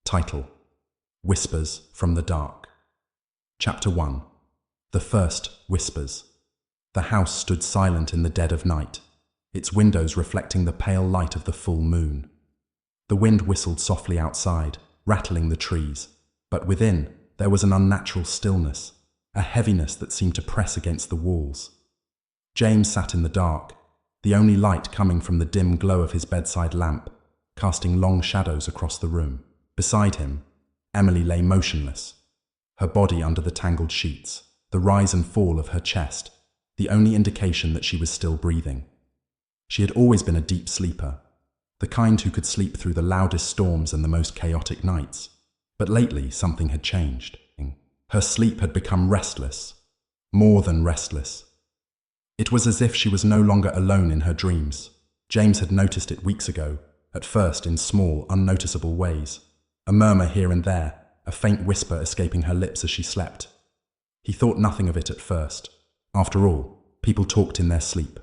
Title: Whispers from the Dark. Chapter 1. The First Whispers. The house stood silent in the dead of night, its windows reflecting the pale light of the full moon. The wind whistled softly outside, rattling the trees, but within there was an unnatural stillness, a heaviness that seemed to press against the walls. James sat in the dark, the only light coming from the dim glow of his bedside lamp, casting long shadows across the room. Beside him, Emily lay motionless, her body under the tangled sheets, the rise and fall of her chest, the only indication that she was still breathing. She had always been a deep sleeper, the kind who could sleep through the loudest storms and the most chaotic nights. But lately something had changed. Her sleep had become restless, more than restless. It was as if she was no longer alone in her dreams. James had noticed it weeks ago, at first in small, unnoticeable ways. A murmur here and there, a faint whisper escaping her lips as she slept. He thought nothing of it at first. After all, people talked in their sleep.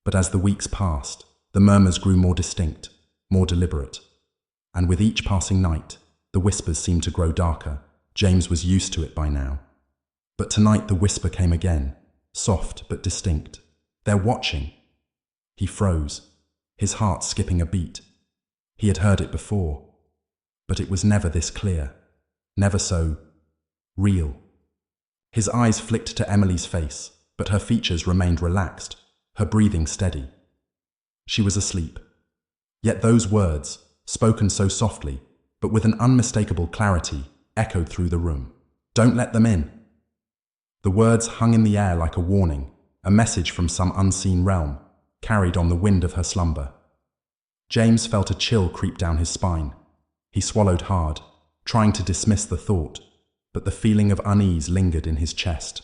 But as the weeks passed, the murmurs grew more distinct, more deliberate. And with each passing night, the whispers seemed to grow darker. James was used to it by now. But tonight the whisper came again, soft but distinct. "They're watching." He froze, his heart skipping a beat. He had heard it before, but it was never this clear, never so real. His eyes flicked to Emily's face, but her features remained relaxed, her breathing steady. She was asleep. Yet those words, spoken so softly, but with an unmistakable clarity, echoed through the room. "Don't let them in." The words hung in the air like a warning, a message from some unseen realm, carried on the wind of her slumber. James felt a chill creep down his spine. He swallowed hard, trying to dismiss the thought, but the feeling of unease lingered in his chest.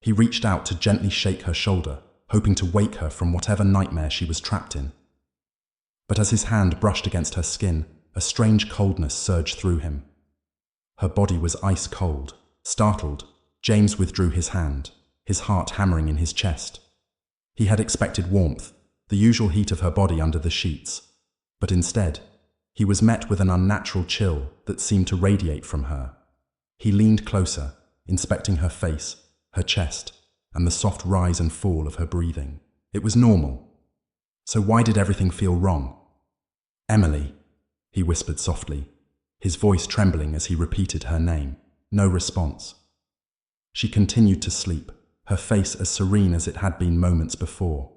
He reached out to gently shake her shoulder, hoping to wake her from whatever nightmare she was trapped in. But as his hand brushed against her skin, a strange coldness surged through him. Her body was ice cold. Startled, James withdrew his hand, his heart hammering in his chest. He had expected warmth, the usual heat of her body under the sheets, but instead, he was met with an unnatural chill that seemed to radiate from her. He leaned closer, inspecting her face, her chest, and the soft rise and fall of her breathing. It was normal. So why did everything feel wrong? "Emily," he whispered softly, his voice trembling as he repeated her name. No response. She continued to sleep, her face as serene as it had been moments before.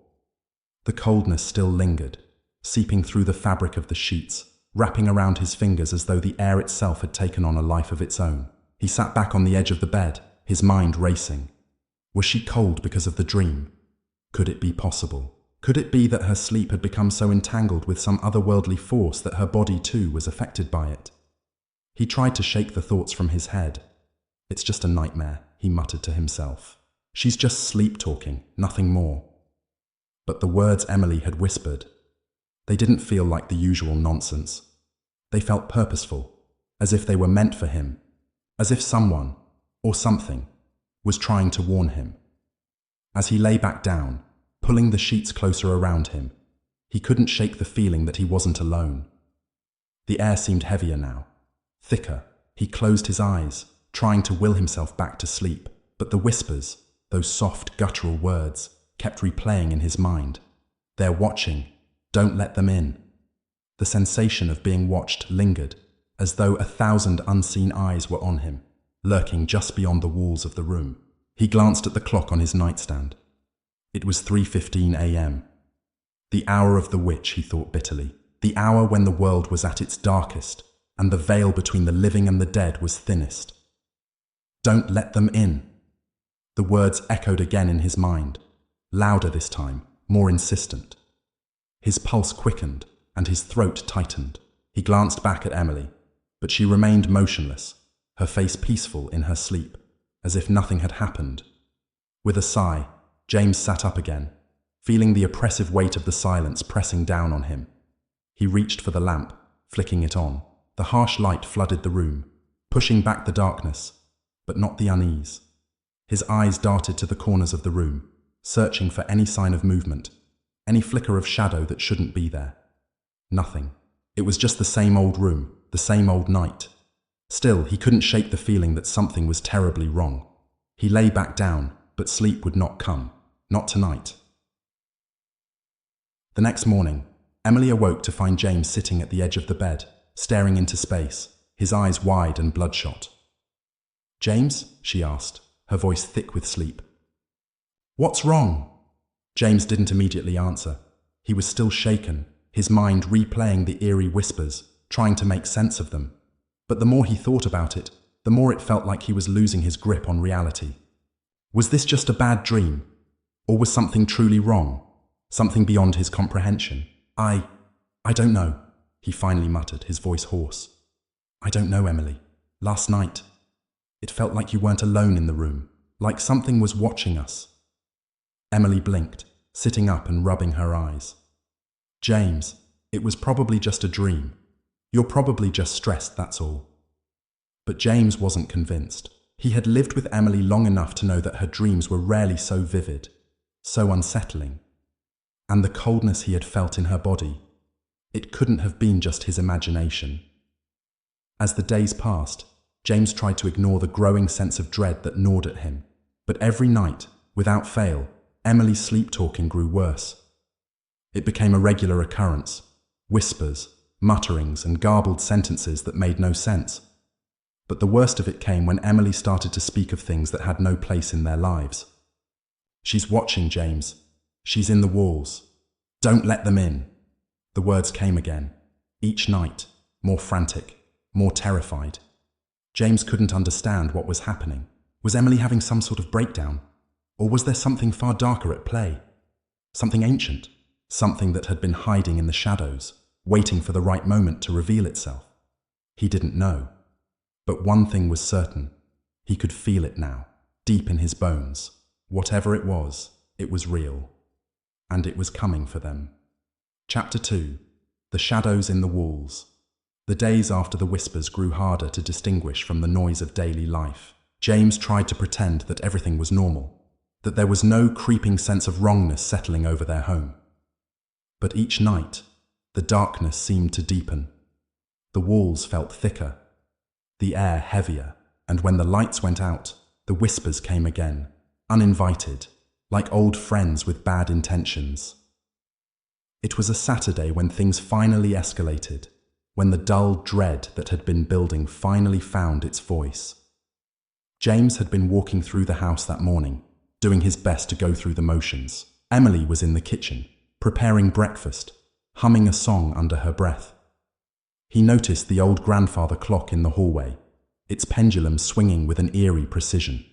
The coldness still lingered, seeping through the fabric of the sheets, wrapping around his fingers as though the air itself had taken on a life of its own. He sat back on the edge of the bed, his mind racing. Was she cold because of the dream? Could it be possible? Could it be that her sleep had become so entangled with some otherworldly force that her body too was affected by it? He tried to shake the thoughts from his head. "It's just a nightmare," he muttered to himself. "She's just sleep-talking, nothing more." But the words Emily had whispered, they didn't feel like the usual nonsense. They felt purposeful, as if they were meant for him, as if someone, or something, was trying to warn him. As he lay back down, pulling the sheets closer around him, he couldn't shake the feeling that he wasn't alone. The air seemed heavier now, thicker. He closed his eyes, trying to will himself back to sleep, but the whispers, those soft, guttural words, kept replaying in his mind. "They're watching. Don't let them in." The sensation of being watched lingered, as though 1,000 unseen eyes were on him, lurking just beyond the walls of the room. He glanced at the clock on his nightstand. It was 3:15 a.m. The hour of the witch, he thought bitterly. The hour when the world was at its darkest, and the veil between the living and the dead was thinnest. "Don't let them in." The words echoed again in his mind, louder this time, more insistent. His pulse quickened, and his throat tightened. He glanced back at Emily, but she remained motionless, her face peaceful in her sleep, as if nothing had happened. With a sigh, James sat up again, feeling the oppressive weight of the silence pressing down on him. He reached for the lamp, flicking it on. The harsh light flooded the room, pushing back the darkness, but not the unease. His eyes darted to the corners of the room, searching for any sign of movement, any flicker of shadow that shouldn't be there. Nothing. It was just the same old room, the same old night. Still, he couldn't shake the feeling that something was terribly wrong. He lay back down, but sleep would not come. Not tonight. The next morning, Emily awoke to find James sitting at the edge of the bed, staring into space, his eyes wide and bloodshot. "James?" she asked, her voice thick with sleep. "What's wrong?" James didn't immediately answer. He was still shaken, his mind replaying the eerie whispers, trying to make sense of them. But the more he thought about it, the more it felt like he was losing his grip on reality. Was this just a bad dream? Or was something truly wrong? Something beyond his comprehension? I don't know, he finally muttered, his voice hoarse. "I don't know, Emily. Last night, it felt like you weren't alone in the room, like something was watching us." Emily blinked, sitting up and rubbing her eyes. "James, it was probably just a dream. You're probably just stressed, that's all." But James wasn't convinced. He had lived with Emily long enough to know that her dreams were rarely so vivid, so unsettling. And the coldness he had felt in her body, it couldn't have been just his imagination. As the days passed, James tried to ignore the growing sense of dread that gnawed at him. But every night, without fail, Emily's sleep-talking grew worse. It became a regular occurrence, whispers, mutterings, and garbled sentences that made no sense. But the worst of it came when Emily started to speak of things that had no place in their lives. "She's watching, James. She's in the walls. Don't let them in." The words came again, each night, more frantic, more terrified. James couldn't understand what was happening. Was Emily having some sort of breakdown? Or was there something far darker at play? Something ancient? Something that had been hiding in the shadows, waiting for the right moment to reveal itself? He didn't know. But one thing was certain. He could feel it now, deep in his bones. Whatever it was real. And it was coming for them. Chapter 2. The Shadows in the Walls. The days after the whispers grew harder to distinguish from the noise of daily life. James tried to pretend that everything was normal, that there was no creeping sense of wrongness settling over their home. But each night, the darkness seemed to deepen. The walls felt thicker, the air heavier, and when the lights went out, the whispers came again, uninvited, like old friends with bad intentions. It was a Saturday when things finally escalated, when the dull dread that had been building finally found its voice. James had been walking through the house that morning, doing his best to go through the motions. Emily was in the kitchen, preparing breakfast, humming a song under her breath. He noticed the old grandfather clock in the hallway, its pendulum swinging with an eerie precision.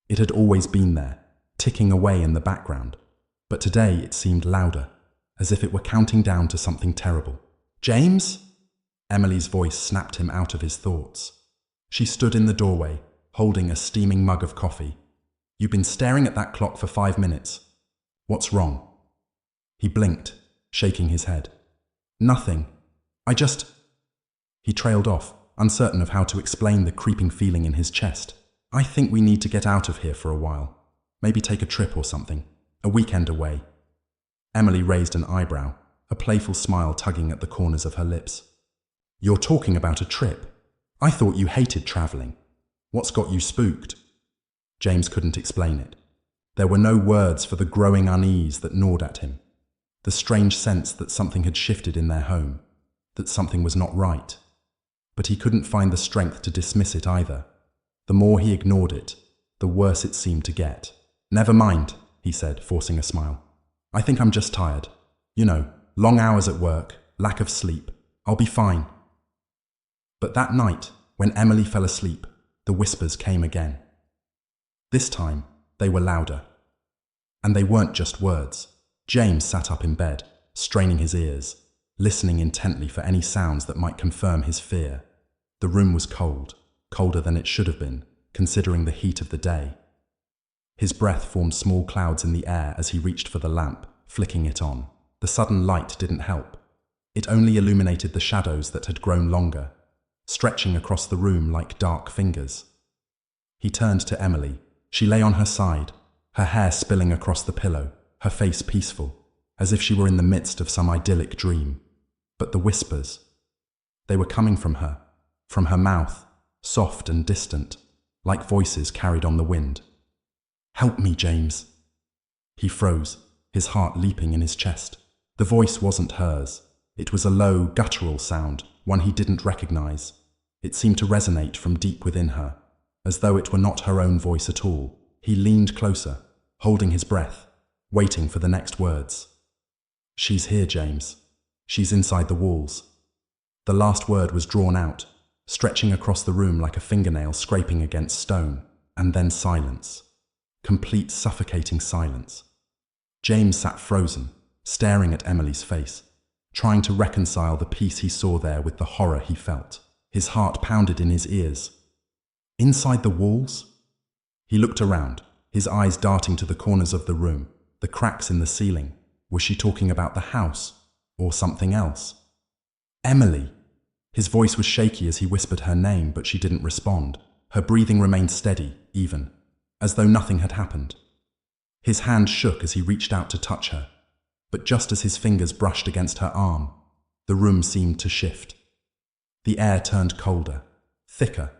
It had always been there, ticking away in the background, but today it seemed louder, as if it were counting down to something terrible. "James?" Emily's voice snapped him out of his thoughts. She stood in the doorway, holding a steaming mug of coffee. "You've been staring at that clock for 5 minutes. What's wrong?" He blinked, shaking his head. "Nothing. He trailed off, uncertain of how to explain the creeping feeling in his chest. "I think we need to get out of here for a while. Maybe take a trip or something. A weekend away." Emily raised an eyebrow, a playful smile tugging at the corners of her lips. "You're talking about a trip? I thought you hated traveling. What's got you spooked?" James couldn't explain it. There were no words for the growing unease that gnawed at him, the strange sense that something had shifted in their home, that something was not right. But he couldn't find the strength to dismiss it either. The more he ignored it, the worse it seemed to get. "Never mind," he said, forcing a smile. "I think I'm just tired. You know, long hours at work, lack of sleep. I'll be fine." But that night, when Emily fell asleep, the whispers came again. This time, they were louder. And they weren't just words. James sat up in bed, straining his ears, listening intently for any sounds that might confirm his fear. The room was cold, colder than it should have been, considering the heat of the day. His breath formed small clouds in the air as he reached for the lamp, flicking it on. The sudden light didn't help. It only illuminated the shadows that had grown longer, stretching across the room like dark fingers. He turned to Emily. She lay on her side, her hair spilling across the pillow, her face peaceful, as if she were in the midst of some idyllic dream. But the whispers, They were coming from her mouth, soft and distant, like voices carried on the wind. "Help me, James." He froze, his heart leaping in his chest. The voice wasn't hers. It was a low, guttural sound, one he didn't recognize. It seemed to resonate from deep within her, as though it were not her own voice at all. He leaned closer, holding his breath, waiting for the next words. "She's here, James. She's inside the walls." The last word was drawn out, stretching across the room like a fingernail scraping against stone, and then silence. Complete suffocating silence. James sat frozen, staring at Emily's face, trying to reconcile the peace he saw there with the horror he felt. His heart pounded in his ears. Inside the walls? He looked around, his eyes darting to the corners of the room, the cracks in the ceiling. Was she talking about the house, or something else? "Emily!" His voice was shaky as he whispered her name, but she didn't respond. Her breathing remained steady, even, as though nothing had happened. His hand shook as he reached out to touch her, but just as his fingers brushed against her arm, the room seemed to shift. The air turned colder, thicker,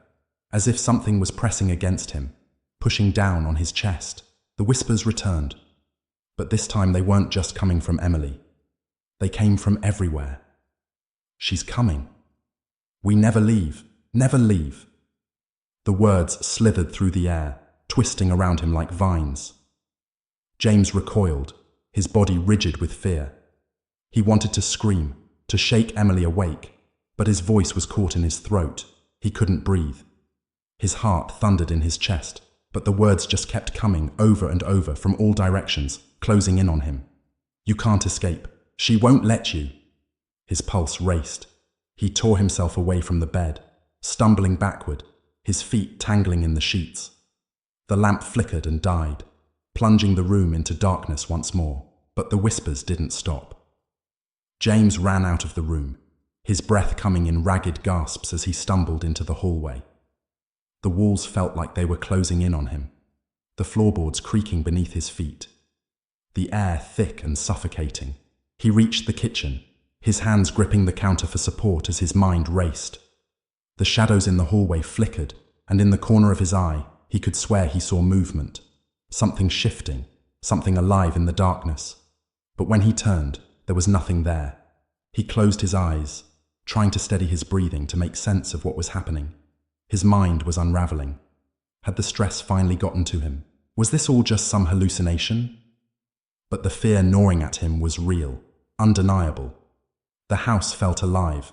as if something was pressing against him, pushing down on his chest. The whispers returned, but this time they weren't just coming from Emily. They came from everywhere. "She's coming. We never leave, never leave." The words slithered through the air, twisting around him like vines. James recoiled, his body rigid with fear. He wanted to scream, to shake Emily awake, but his voice was caught in his throat. He couldn't breathe. His heart thundered in his chest, but the words just kept coming over and over from all directions, closing in on him. "You can't escape. She won't let you." His pulse raced. He tore himself away from the bed, stumbling backward, his feet tangling in the sheets. The lamp flickered and died, plunging the room into darkness once more, but the whispers didn't stop. James ran out of the room, his breath coming in ragged gasps as he stumbled into the hallway. The walls felt like they were closing in on him, the floorboards creaking beneath his feet, the air thick and suffocating. He reached the kitchen, his hands gripping the counter for support as his mind raced. The shadows in the hallway flickered, and in the corner of his eye, he could swear he saw movement. Something shifting, something alive in the darkness. But when he turned, there was nothing there. He closed his eyes, trying to steady his breathing to make sense of what was happening. His mind was unraveling. Had the stress finally gotten to him? Was this all just some hallucination? But the fear gnawing at him was real, undeniable. The house felt alive,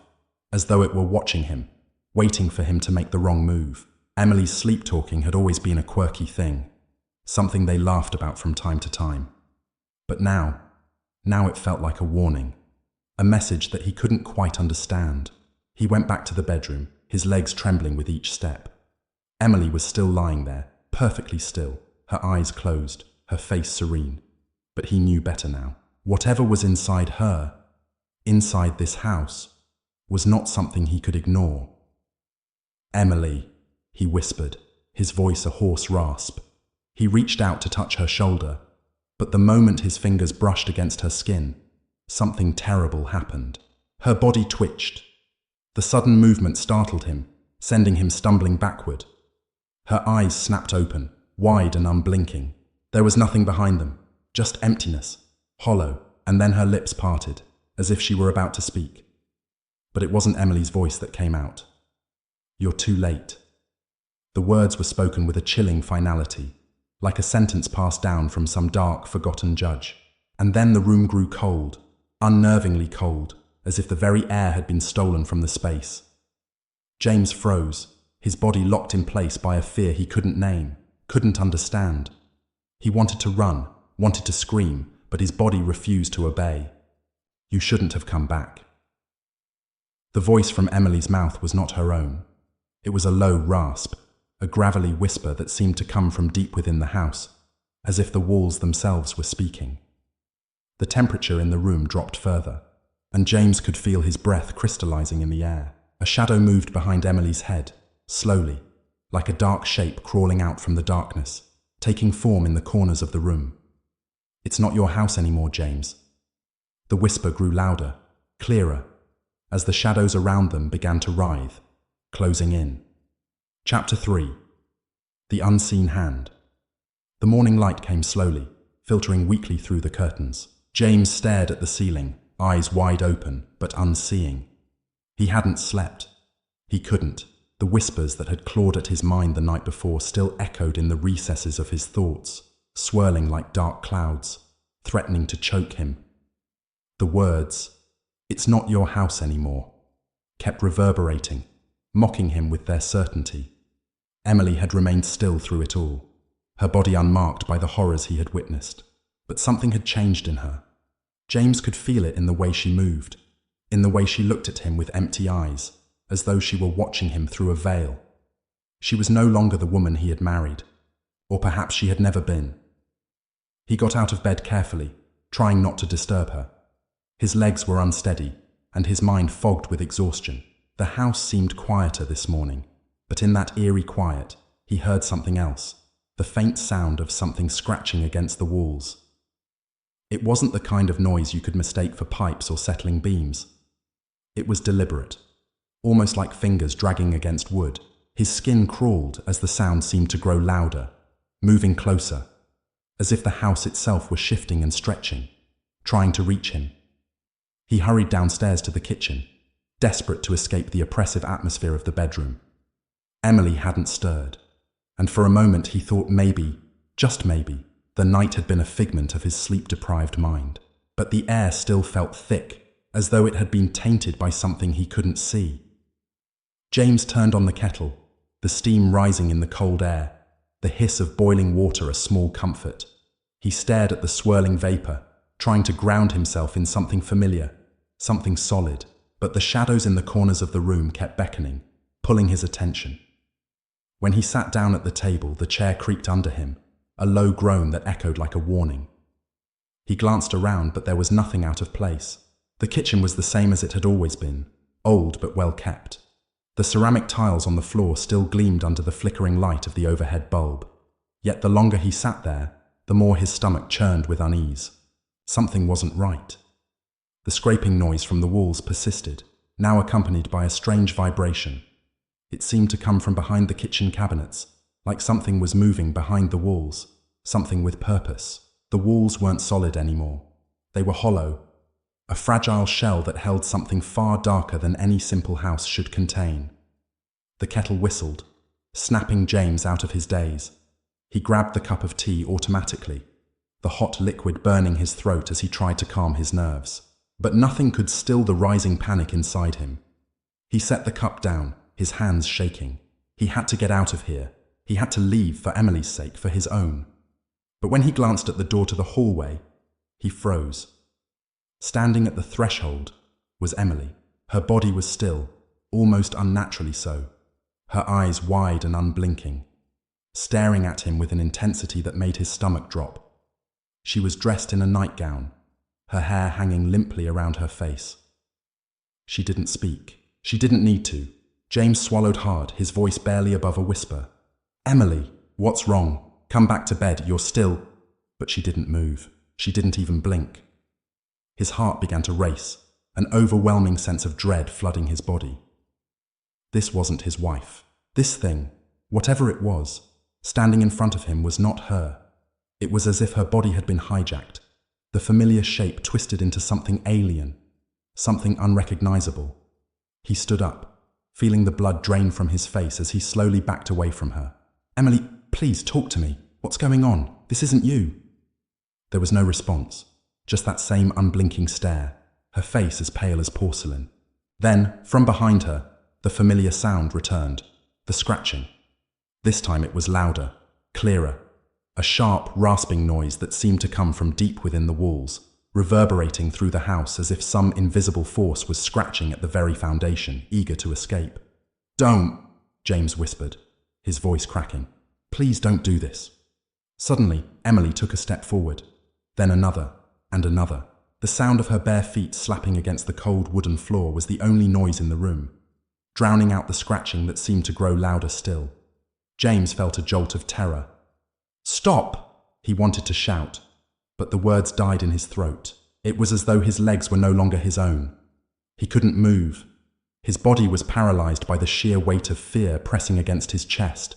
as though it were watching him, waiting for him to make the wrong move. Emily's sleep-talking had always been a quirky thing, something they laughed about from time to time. But now it felt like a warning, a message that he couldn't quite understand. He went back to the bedroom, his legs trembling with each step. Emily was still lying there, perfectly still, her eyes closed, her face serene. But he knew better now. Whatever was inside her, inside this house, was not something he could ignore. "Emily," he whispered, his voice a hoarse rasp. He reached out to touch her shoulder, but the moment his fingers brushed against her skin, something terrible happened. Her body twitched. The sudden movement startled him, sending him stumbling backward. Her eyes snapped open, wide and unblinking. There was nothing behind them, just emptiness, hollow, and then her lips parted, as if she were about to speak. But it wasn't Emily's voice that came out. "You're too late." The words were spoken with a chilling finality, like a sentence passed down from some dark, forgotten judge. And then the room grew cold, unnervingly cold, as if the very air had been stolen from the space. James froze, his body locked in place by a fear he couldn't name, couldn't understand. He wanted to run, wanted to scream, but his body refused to obey. "You shouldn't have come back." The voice from Emily's mouth was not her own. It was a low rasp, a gravelly whisper that seemed to come from deep within the house, as if the walls themselves were speaking. The temperature in the room dropped further, and James could feel his breath crystallizing in the air. A shadow moved behind Emily's head, slowly, like a dark shape crawling out from the darkness, taking form in the corners of the room. "It's not your house anymore, James." The whisper grew louder, clearer. as the shadows around them began to writhe, closing in. Chapter 3. The Unseen Hand. The morning light came slowly, filtering weakly through the curtains. James stared at the ceiling, eyes wide open, but unseeing. He hadn't slept. He couldn't. The whispers that had clawed at his mind the night before still echoed in the recesses of his thoughts, swirling like dark clouds, threatening to choke him. The words, "It's not your house anymore," kept reverberating, mocking him with their certainty. Emily had remained still through it all, her body unmarked by the horrors he had witnessed. But something had changed in her. James could feel it in the way she moved, in the way she looked at him with empty eyes, as though she were watching him through a veil. She was no longer the woman he had married, or perhaps she had never been. He got out of bed carefully, trying not to disturb her. His legs were unsteady, and his mind fogged with exhaustion. The house seemed quieter this morning, but in that eerie quiet, he heard something else, the faint sound of something scratching against the walls. It wasn't the kind of noise you could mistake for pipes or settling beams. It was deliberate, almost like fingers dragging against wood. His skin crawled as the sound seemed to grow louder, moving closer, as if the house itself were shifting and stretching, trying to reach him. He hurried downstairs to the kitchen, desperate to escape the oppressive atmosphere of the bedroom. Emily hadn't stirred, and for a moment he thought maybe, just maybe, the night had been a figment of his sleep-deprived mind. But the air still felt thick, as though it had been tainted by something he couldn't see. James turned on the kettle, the steam rising in the cold air, the hiss of boiling water a small comfort. He stared at the swirling vapor, trying to ground himself in something familiar, something solid, but the shadows in the corners of the room kept beckoning, pulling his attention. When he sat down at the table, the chair creaked under him, a low groan that echoed like a warning. He glanced around, but there was nothing out of place. The kitchen was the same as it had always been, old but well kept. The ceramic tiles on the floor still gleamed under the flickering light of the overhead bulb. Yet the longer he sat there, the more his stomach churned with unease. Something wasn't right. The scraping noise from the walls persisted, now accompanied by a strange vibration. It seemed to come from behind the kitchen cabinets, like something was moving behind the walls, something with purpose. The walls weren't solid anymore. They were hollow, a fragile shell that held something far darker than any simple house should contain. The kettle whistled, snapping James out of his daze. He grabbed the cup of tea automatically, the hot liquid burning his throat as he tried to calm his nerves. But nothing could still the rising panic inside him. He set the cup down, his hands shaking. He had to get out of here. He had to leave for Emily's sake, for his own. But when he glanced at the door to the hallway, he froze. Standing at the threshold was Emily. Her body was still, almost unnaturally so, her eyes wide and unblinking, staring at him with an intensity that made his stomach drop. She was dressed in a nightgown, her hair hanging limply around her face. She didn't speak. She didn't need to. James swallowed hard, his voice barely above a whisper. "Emily, what's wrong? Come back to bed, you're still—" But she didn't move. She didn't even blink. His heart began to race, an overwhelming sense of dread flooding his body. This wasn't his wife. This thing, whatever it was, standing in front of him was not her. It was as if her body had been hijacked, the familiar shape twisted into something alien, something unrecognizable. He stood up, feeling the blood drain from his face as he slowly backed away from her. "Emily, please talk to me. What's going on? This isn't you." There was no response, just that same unblinking stare, her face as pale as porcelain. Then, from behind her, the familiar sound returned, the scratching. This time it was louder, clearer, a sharp, rasping noise that seemed to come from deep within the walls, reverberating through the house as if some invisible force was scratching at the very foundation, eager to escape. "Don't," James whispered, his voice cracking. "Please don't do this." Suddenly, Emily took a step forward, then another, and another. The sound of her bare feet slapping against the cold wooden floor was the only noise in the room, drowning out the scratching that seemed to grow louder still. James felt a jolt of terror. "Stop!" He wanted to shout, but the words died in his throat. It was as though his legs were no longer his own. He couldn't move. His body was paralyzed by the sheer weight of fear pressing against his chest,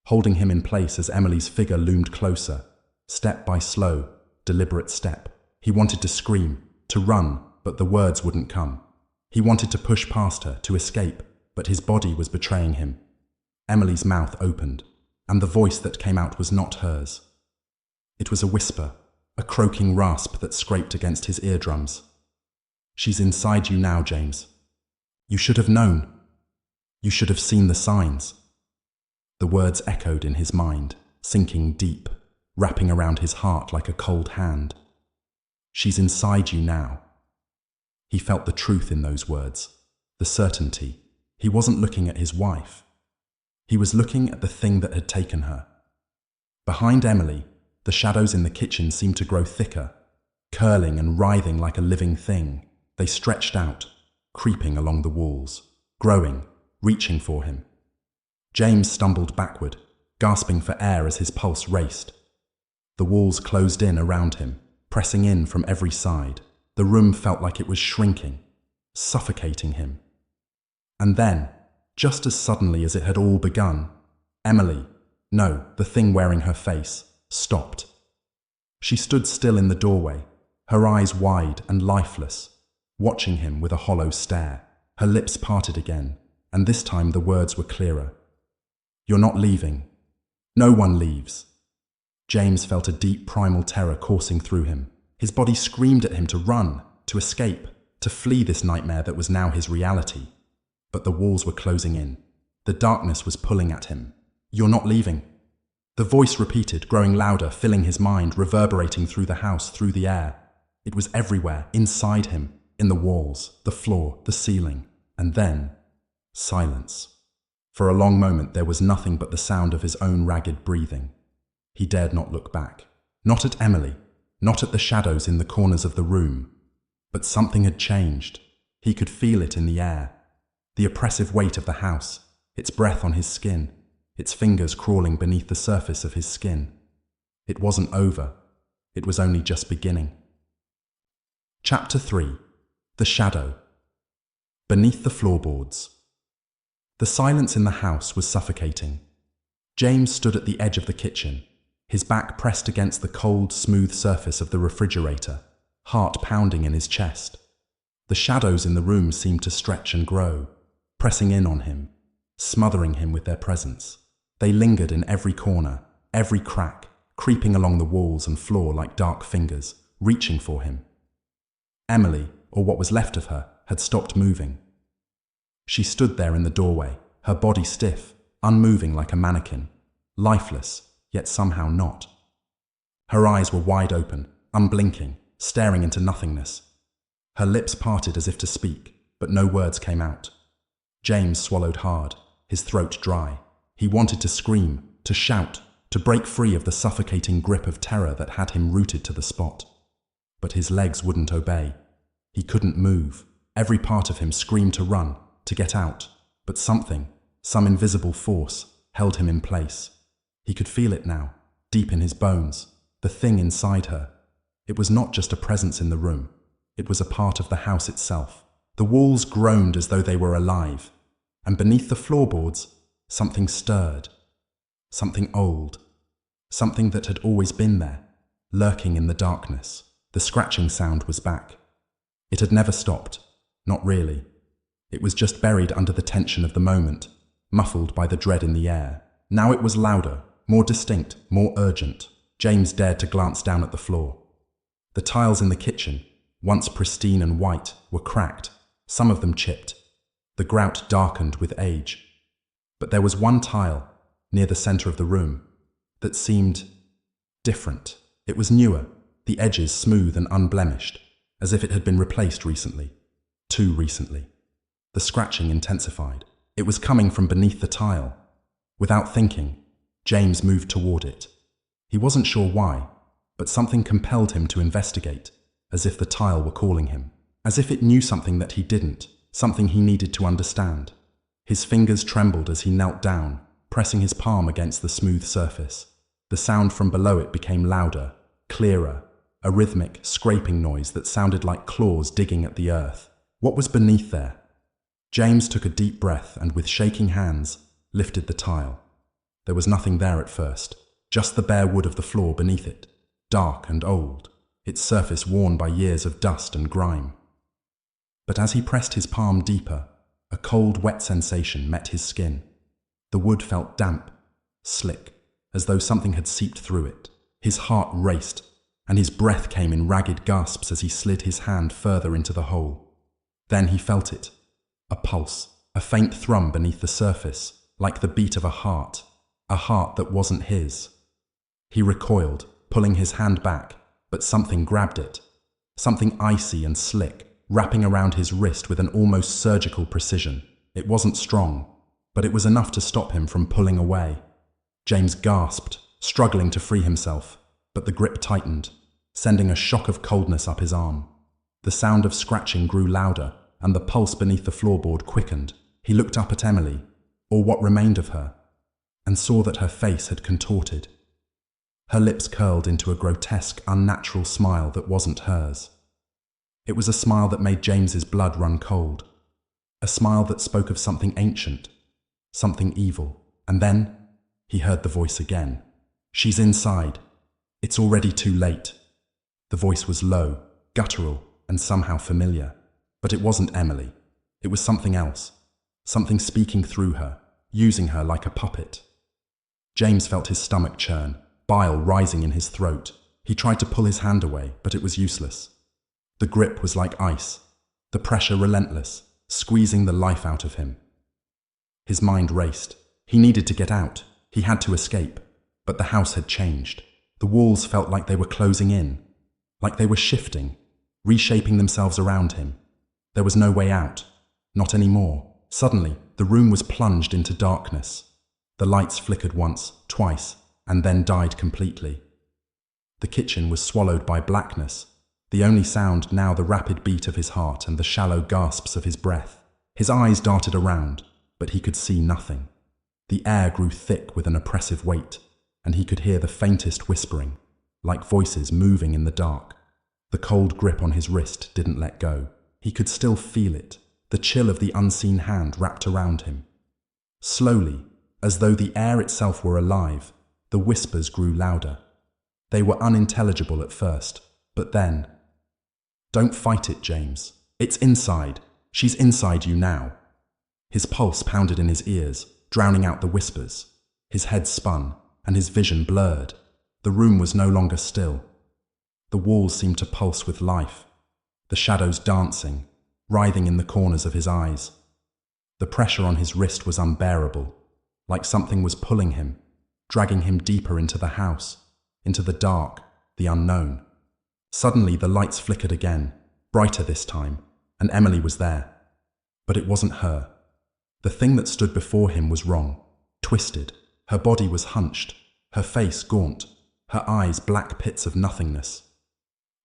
holding him in place as Emily's figure loomed closer, step by slow, deliberate step. He wanted to scream, to run, but the words wouldn't come. He wanted to push past her, to escape, but his body was betraying him. Emily's mouth opened, and the voice that came out was not hers. It was a whisper, a croaking rasp that scraped against his eardrums. "She's inside you now, James. You should have known. You should have seen the signs." The words echoed in his mind, sinking deep, wrapping around his heart like a cold hand. "She's inside you now." He felt the truth in those words, the certainty. He wasn't looking at his wife. He was looking at the thing that had taken her. Behind Emily, the shadows in the kitchen seemed to grow thicker, curling and writhing like a living thing. They stretched out, creeping along the walls, growing, reaching for him. James stumbled backward, gasping for air as his pulse raced. The walls closed in around him, pressing in from every side. The room felt like it was shrinking, suffocating him. And then, just as suddenly as it had all begun, Emily, no, the thing wearing her face, stopped. She stood still in the doorway, her eyes wide and lifeless, watching him with a hollow stare. Her lips parted again, and this time the words were clearer. "You're not leaving. No one leaves." James felt a deep primal terror coursing through him. His body screamed at him to run, to escape, to flee this nightmare that was now his reality. But the walls were closing in. The darkness was pulling at him. "You're not leaving." The voice repeated, growing louder, filling his mind, reverberating through the house, through the air. It was everywhere, inside him, in the walls, the floor, the ceiling. And then, silence. For a long moment there was nothing but the sound of his own ragged breathing. He dared not look back. Not at Emily, not at the shadows in the corners of the room. But something had changed. He could feel it in the air. The oppressive weight of the house, its breath on his skin, its fingers crawling beneath the surface of his skin. It wasn't over. It was only just beginning. Chapter 3. The Shadow. Beneath the floorboards. The silence in the house was suffocating. James stood at the edge of the kitchen, his back pressed against the cold, smooth surface of the refrigerator, heart pounding in his chest. The shadows in the room seemed to stretch and grow, pressing in on him, smothering him with their presence. They lingered in every corner, every crack, creeping along the walls and floor like dark fingers, reaching for him. Emily, or what was left of her, had stopped moving. She stood there in the doorway, her body stiff, unmoving like a mannequin, lifeless, yet somehow not. Her eyes were wide open, unblinking, staring into nothingness. Her lips parted as if to speak, but no words came out. James swallowed hard, his throat dry. He wanted to scream, to shout, to break free of the suffocating grip of terror that had him rooted to the spot. But his legs wouldn't obey. He couldn't move. Every part of him screamed to run, to get out, but something, some invisible force, held him in place. He could feel it now, deep in his bones, the thing inside her. It was not just a presence in the room. It was a part of the house itself. The walls groaned as though they were alive, and beneath the floorboards, something stirred. Something old. Something that had always been there, lurking in the darkness. The scratching sound was back. It had never stopped. Not really. It was just buried under the tension of the moment, muffled by the dread in the air. Now it was louder, more distinct, more urgent. James dared to glance down at the floor. The tiles in the kitchen, once pristine and white, were cracked, some of them chipped. The grout darkened with age. But there was one tile, near the center of the room, that seemed different. It was newer, the edges smooth and unblemished, as if it had been replaced recently. Too recently. The scratching intensified. It was coming from beneath the tile. Without thinking, James moved toward it. He wasn't sure why, but something compelled him to investigate, as if the tile were calling him, as if it knew something that he didn't, something he needed to understand. His fingers trembled as he knelt down, pressing his palm against the smooth surface. The sound from below it became louder, clearer, a rhythmic, scraping noise that sounded like claws digging at the earth. What was beneath there? James took a deep breath and with shaking hands lifted the tile. There was nothing there at first, just the bare wood of the floor beneath it, dark and old, its surface worn by years of dust and grime. But as he pressed his palm deeper, a cold, wet sensation met his skin. The wood felt damp, slick, as though something had seeped through it. His heart raced, and his breath came in ragged gasps as he slid his hand further into the hole. Then he felt it, a pulse, a faint thrum beneath the surface, like the beat of a heart that wasn't his. He recoiled, pulling his hand back, but something grabbed it, something icy and slick, wrapping around his wrist with an almost surgical precision. It wasn't strong, but it was enough to stop him from pulling away. James gasped, struggling to free himself, but the grip tightened, sending a shock of coldness up his arm. The sound of scratching grew louder, and the pulse beneath the floorboard quickened. He looked up at Emily, or what remained of her, and saw that her face had contorted. Her lips curled into a grotesque, unnatural smile that wasn't hers. It was a smile that made James's blood run cold, a smile that spoke of something ancient, something evil. And then he heard the voice again. "She's inside. It's already too late." The voice was low, guttural, and somehow familiar. But it wasn't Emily. It was something else, something speaking through her, using her like a puppet. James felt his stomach churn, bile rising in his throat. He tried to pull his hand away, but it was useless. The grip was like ice, the pressure relentless, squeezing the life out of him. His mind raced. He needed to get out. He had to escape. But the house had changed. The walls felt like they were closing in, like they were shifting, reshaping themselves around him. There was no way out. Not anymore. Suddenly, the room was plunged into darkness. The lights flickered once, twice, and then died completely. The kitchen was swallowed by blackness, the only sound now the rapid beat of his heart and the shallow gasps of his breath. His eyes darted around, but he could see nothing. The air grew thick with an oppressive weight, and he could hear the faintest whispering, like voices moving in the dark. The cold grip on his wrist didn't let go. He could still feel it, the chill of the unseen hand wrapped around him. Slowly, as though the air itself were alive, the whispers grew louder. They were unintelligible at first, but then, "Don't fight it, James. It's inside. She's inside you now." His pulse pounded in his ears, drowning out the whispers. His head spun, and his vision blurred. The room was no longer still. The walls seemed to pulse with life, the shadows dancing, writhing in the corners of his eyes. The pressure on his wrist was unbearable, like something was pulling him, dragging him deeper into the house, into the dark, the unknown. Suddenly the lights flickered again, brighter this time, and Emily was there. But it wasn't her. The thing that stood before him was wrong, twisted. Her body was hunched, her face gaunt, her eyes black pits of nothingness.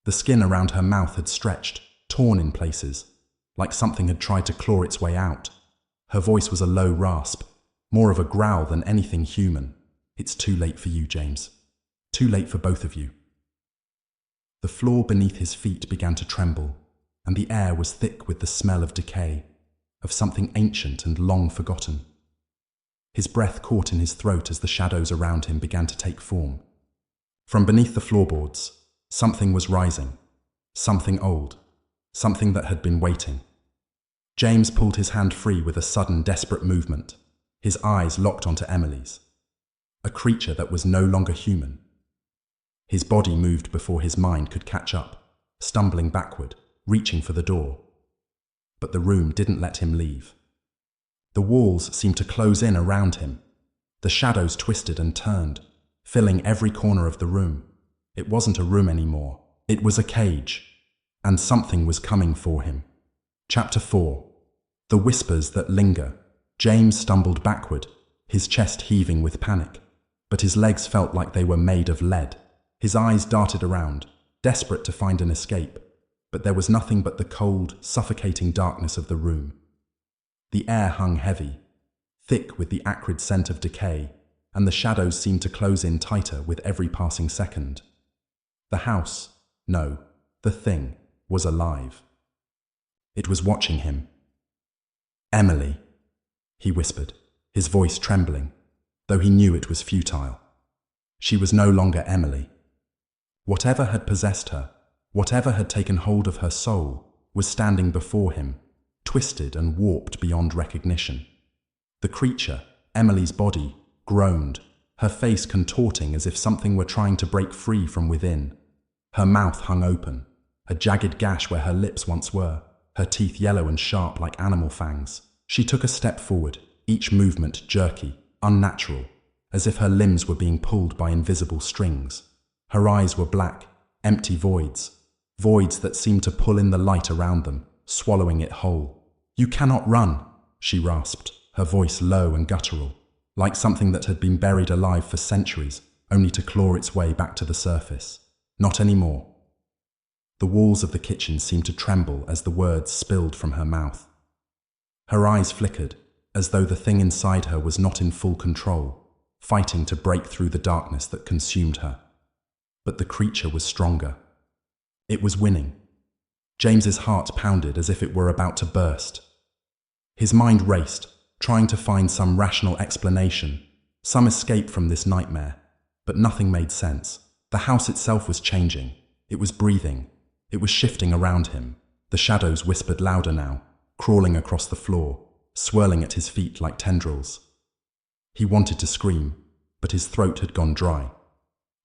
The skin around her mouth had stretched, torn in places, like something had tried to claw its way out. Her voice was a low rasp, more of a growl than anything human. "It's too late for you, James. Too late for both of you." The floor beneath his feet began to tremble, and the air was thick with the smell of decay, of something ancient and long forgotten. His breath caught in his throat as the shadows around him began to take form. From beneath the floorboards, something was rising, something old, something that had been waiting. James pulled his hand free with a sudden, desperate movement, his eyes locked onto Emily's. A creature that was no longer human. His body moved before his mind could catch up, stumbling backward, reaching for the door. But the room didn't let him leave. The walls seemed to close in around him. The shadows twisted and turned, filling every corner of the room. It wasn't a room anymore. It was a cage, and something was coming for him. Chapter 4. The Whispers That Linger. James stumbled backward, his chest heaving with panic, but his legs felt like they were made of lead. His eyes darted around, desperate to find an escape, but there was nothing but the cold, suffocating darkness of the room. The air hung heavy, thick with the acrid scent of decay, and the shadows seemed to close in tighter with every passing second. The house, no, the thing, was alive. It was watching him. "Emily," he whispered, his voice trembling, though he knew it was futile. She was no longer Emily. Whatever had possessed her, whatever had taken hold of her soul, was standing before him, twisted and warped beyond recognition. The creature, Emily's body, groaned, her face contorting as if something were trying to break free from within. Her mouth hung open, a jagged gash where her lips once were, her teeth yellow and sharp like animal fangs. She took a step forward, each movement jerky, unnatural, as if her limbs were being pulled by invisible strings. Her eyes were black, empty voids that seemed to pull in the light around them, swallowing it whole. "You cannot run," she rasped, her voice low and guttural, like something that had been buried alive for centuries, only to claw its way back to the surface. "Not anymore." The walls of the kitchen seemed to tremble as the words spilled from her mouth. Her eyes flickered, as though the thing inside her was not in full control, fighting to break through the darkness that consumed her. But the creature was stronger. It was winning. James's heart pounded as if it were about to burst. His mind raced, trying to find some rational explanation, some escape from this nightmare, but nothing made sense. The house itself was changing. It was breathing. It was shifting around him. The shadows whispered louder now, crawling across the floor, swirling at his feet like tendrils. He wanted to scream, but his throat had gone dry.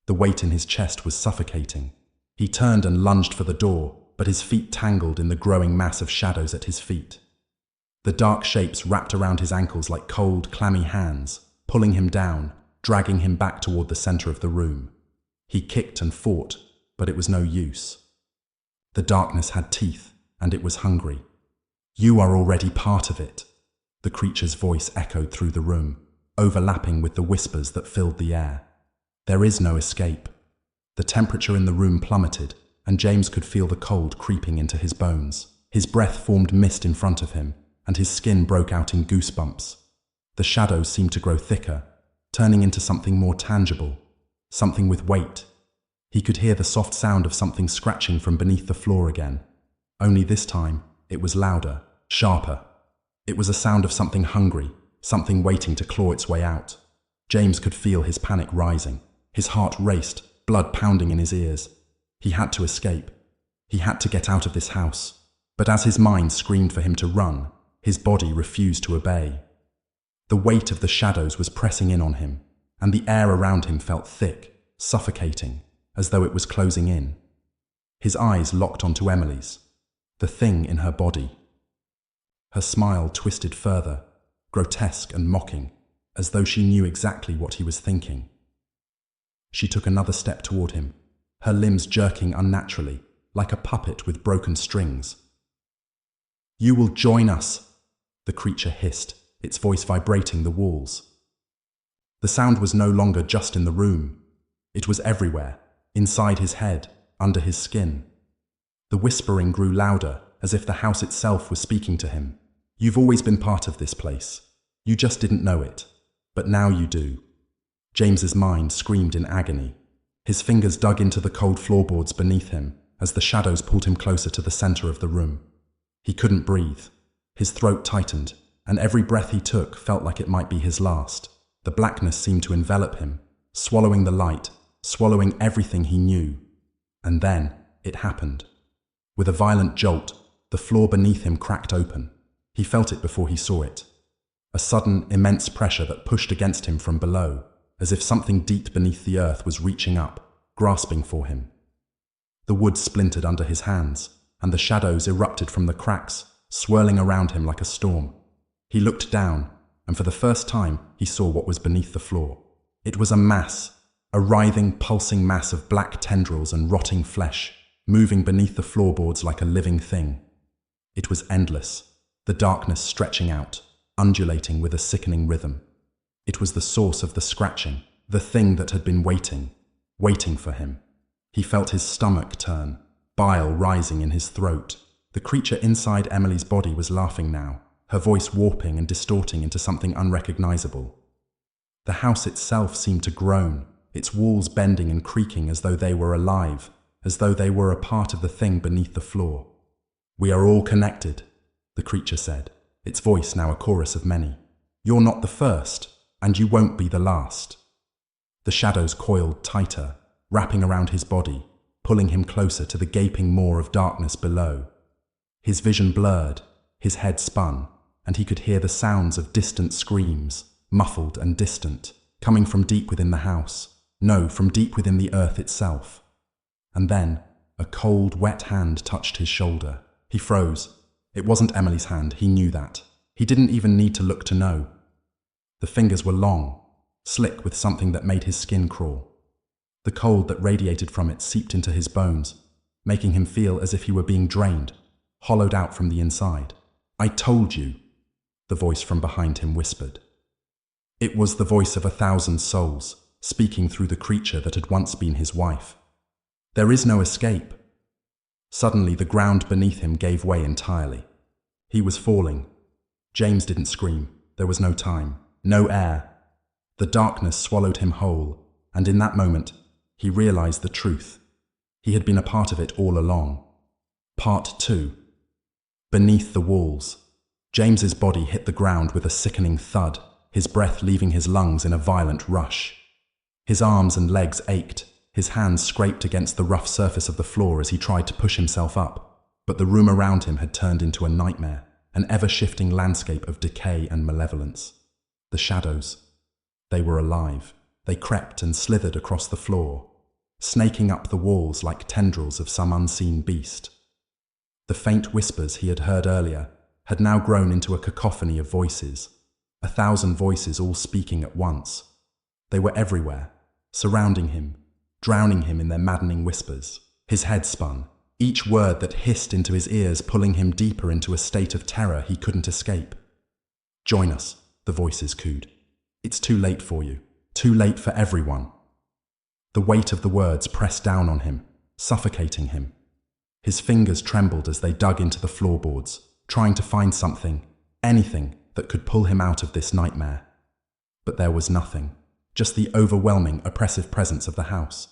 The weight in his chest was suffocating. He turned and lunged for the door, but his feet tangled in the growing mass of shadows at his feet. The dark shapes wrapped around his ankles like cold, clammy hands, pulling him down, dragging him back toward the center of the room. He kicked and fought, but it was no use. The darkness had teeth, and it was hungry. "You are already part of it," the creature's voice echoed through the room, overlapping with the whispers that filled the air. "There is no escape." The temperature in the room plummeted, and James could feel the cold creeping into his bones. His breath formed mist in front of him, and his skin broke out in goosebumps. The shadows seemed to grow thicker, turning into something more tangible, something with weight. He could hear the soft sound of something scratching from beneath the floor again. Only this time, it was louder, sharper. It was a sound of something hungry, something waiting to claw its way out. James could feel his panic rising. His heart raced, blood pounding in his ears. He had to escape. He had to get out of this house. But as his mind screamed for him to run, his body refused to obey. The weight of the shadows was pressing in on him, and the air around him felt thick, suffocating, as though it was closing in. His eyes locked onto Emily's, the thing in her body. Her smile twisted further, grotesque and mocking, as though she knew exactly what he was thinking. She took another step toward him, her limbs jerking unnaturally, like a puppet with broken strings. "You will join us," the creature hissed, its voice vibrating the walls. The sound was no longer just in the room. It was everywhere, inside his head, under his skin. The whispering grew louder, as if the house itself was speaking to him. "You've always been part of this place. You just didn't know it. But now you do." James's mind screamed in agony. His fingers dug into the cold floorboards beneath him as the shadows pulled him closer to the center of the room. He couldn't breathe. His throat tightened, and every breath he took felt like it might be his last. The blackness seemed to envelop him, swallowing the light, swallowing everything he knew. And then it happened. With a violent jolt, the floor beneath him cracked open. He felt it before he saw it. A sudden, immense pressure that pushed against him from below, as if something deep beneath the earth was reaching up, grasping for him. The wood splintered under his hands, and the shadows erupted from the cracks, swirling around him like a storm. He looked down, and for the first time he saw what was beneath the floor. It was a mass, a writhing, pulsing mass of black tendrils and rotting flesh, moving beneath the floorboards like a living thing. It was endless, the darkness stretching out, undulating with a sickening rhythm. It was the source of the scratching, the thing that had been waiting for him. He felt his stomach turn, bile rising in his throat. The creature inside Emily's body was laughing now, her voice warping and distorting into something unrecognizable. The house itself seemed to groan, its walls bending and creaking as though they were alive, as though they were a part of the thing beneath the floor. "We are all connected," the creature said, its voice now a chorus of many. "You're not the first, and you won't be the last." The shadows coiled tighter, wrapping around his body, pulling him closer to the gaping maw of darkness below. His vision blurred, his head spun, and he could hear the sounds of distant screams, muffled and distant, coming from deep within the house. No, from deep within the earth itself. And then, a cold, wet hand touched his shoulder. He froze. It wasn't Emily's hand, he knew that. He didn't even need to look to know. The fingers were long, slick with something that made his skin crawl. The cold that radiated from it seeped into his bones, making him feel as if he were being drained, hollowed out from the inside. "I told you," the voice from behind him whispered. It was the voice of 1,000 souls, speaking through the creature that had once been his wife. There is no escape. Suddenly, the ground beneath him gave way entirely. He was falling. James didn't scream. There was no time, no air. The darkness swallowed him whole, and in that moment, he realized the truth. He had been a part of it all along. Part 2. Beneath the walls. James's body hit the ground with a sickening thud, his breath leaving his lungs in a violent rush. His arms and legs ached, his hands scraped against the rough surface of the floor as he tried to push himself up. But the room around him had turned into a nightmare, an ever-shifting landscape of decay and malevolence. The shadows. They were alive. They crept and slithered across the floor, snaking up the walls like tendrils of some unseen beast. The faint whispers he had heard earlier had now grown into a cacophony of voices, 1,000 voices all speaking at once. They were everywhere, surrounding him, drowning him in their maddening whispers. His head spun, each word that hissed into his ears pulling him deeper into a state of terror he couldn't escape. "Join us," the voices cooed. "It's too late for you, too late for everyone." The weight of the words pressed down on him, suffocating him. His fingers trembled as they dug into the floorboards, trying to find something, anything, that could pull him out of this nightmare. But there was nothing. Just the overwhelming, oppressive presence of the house.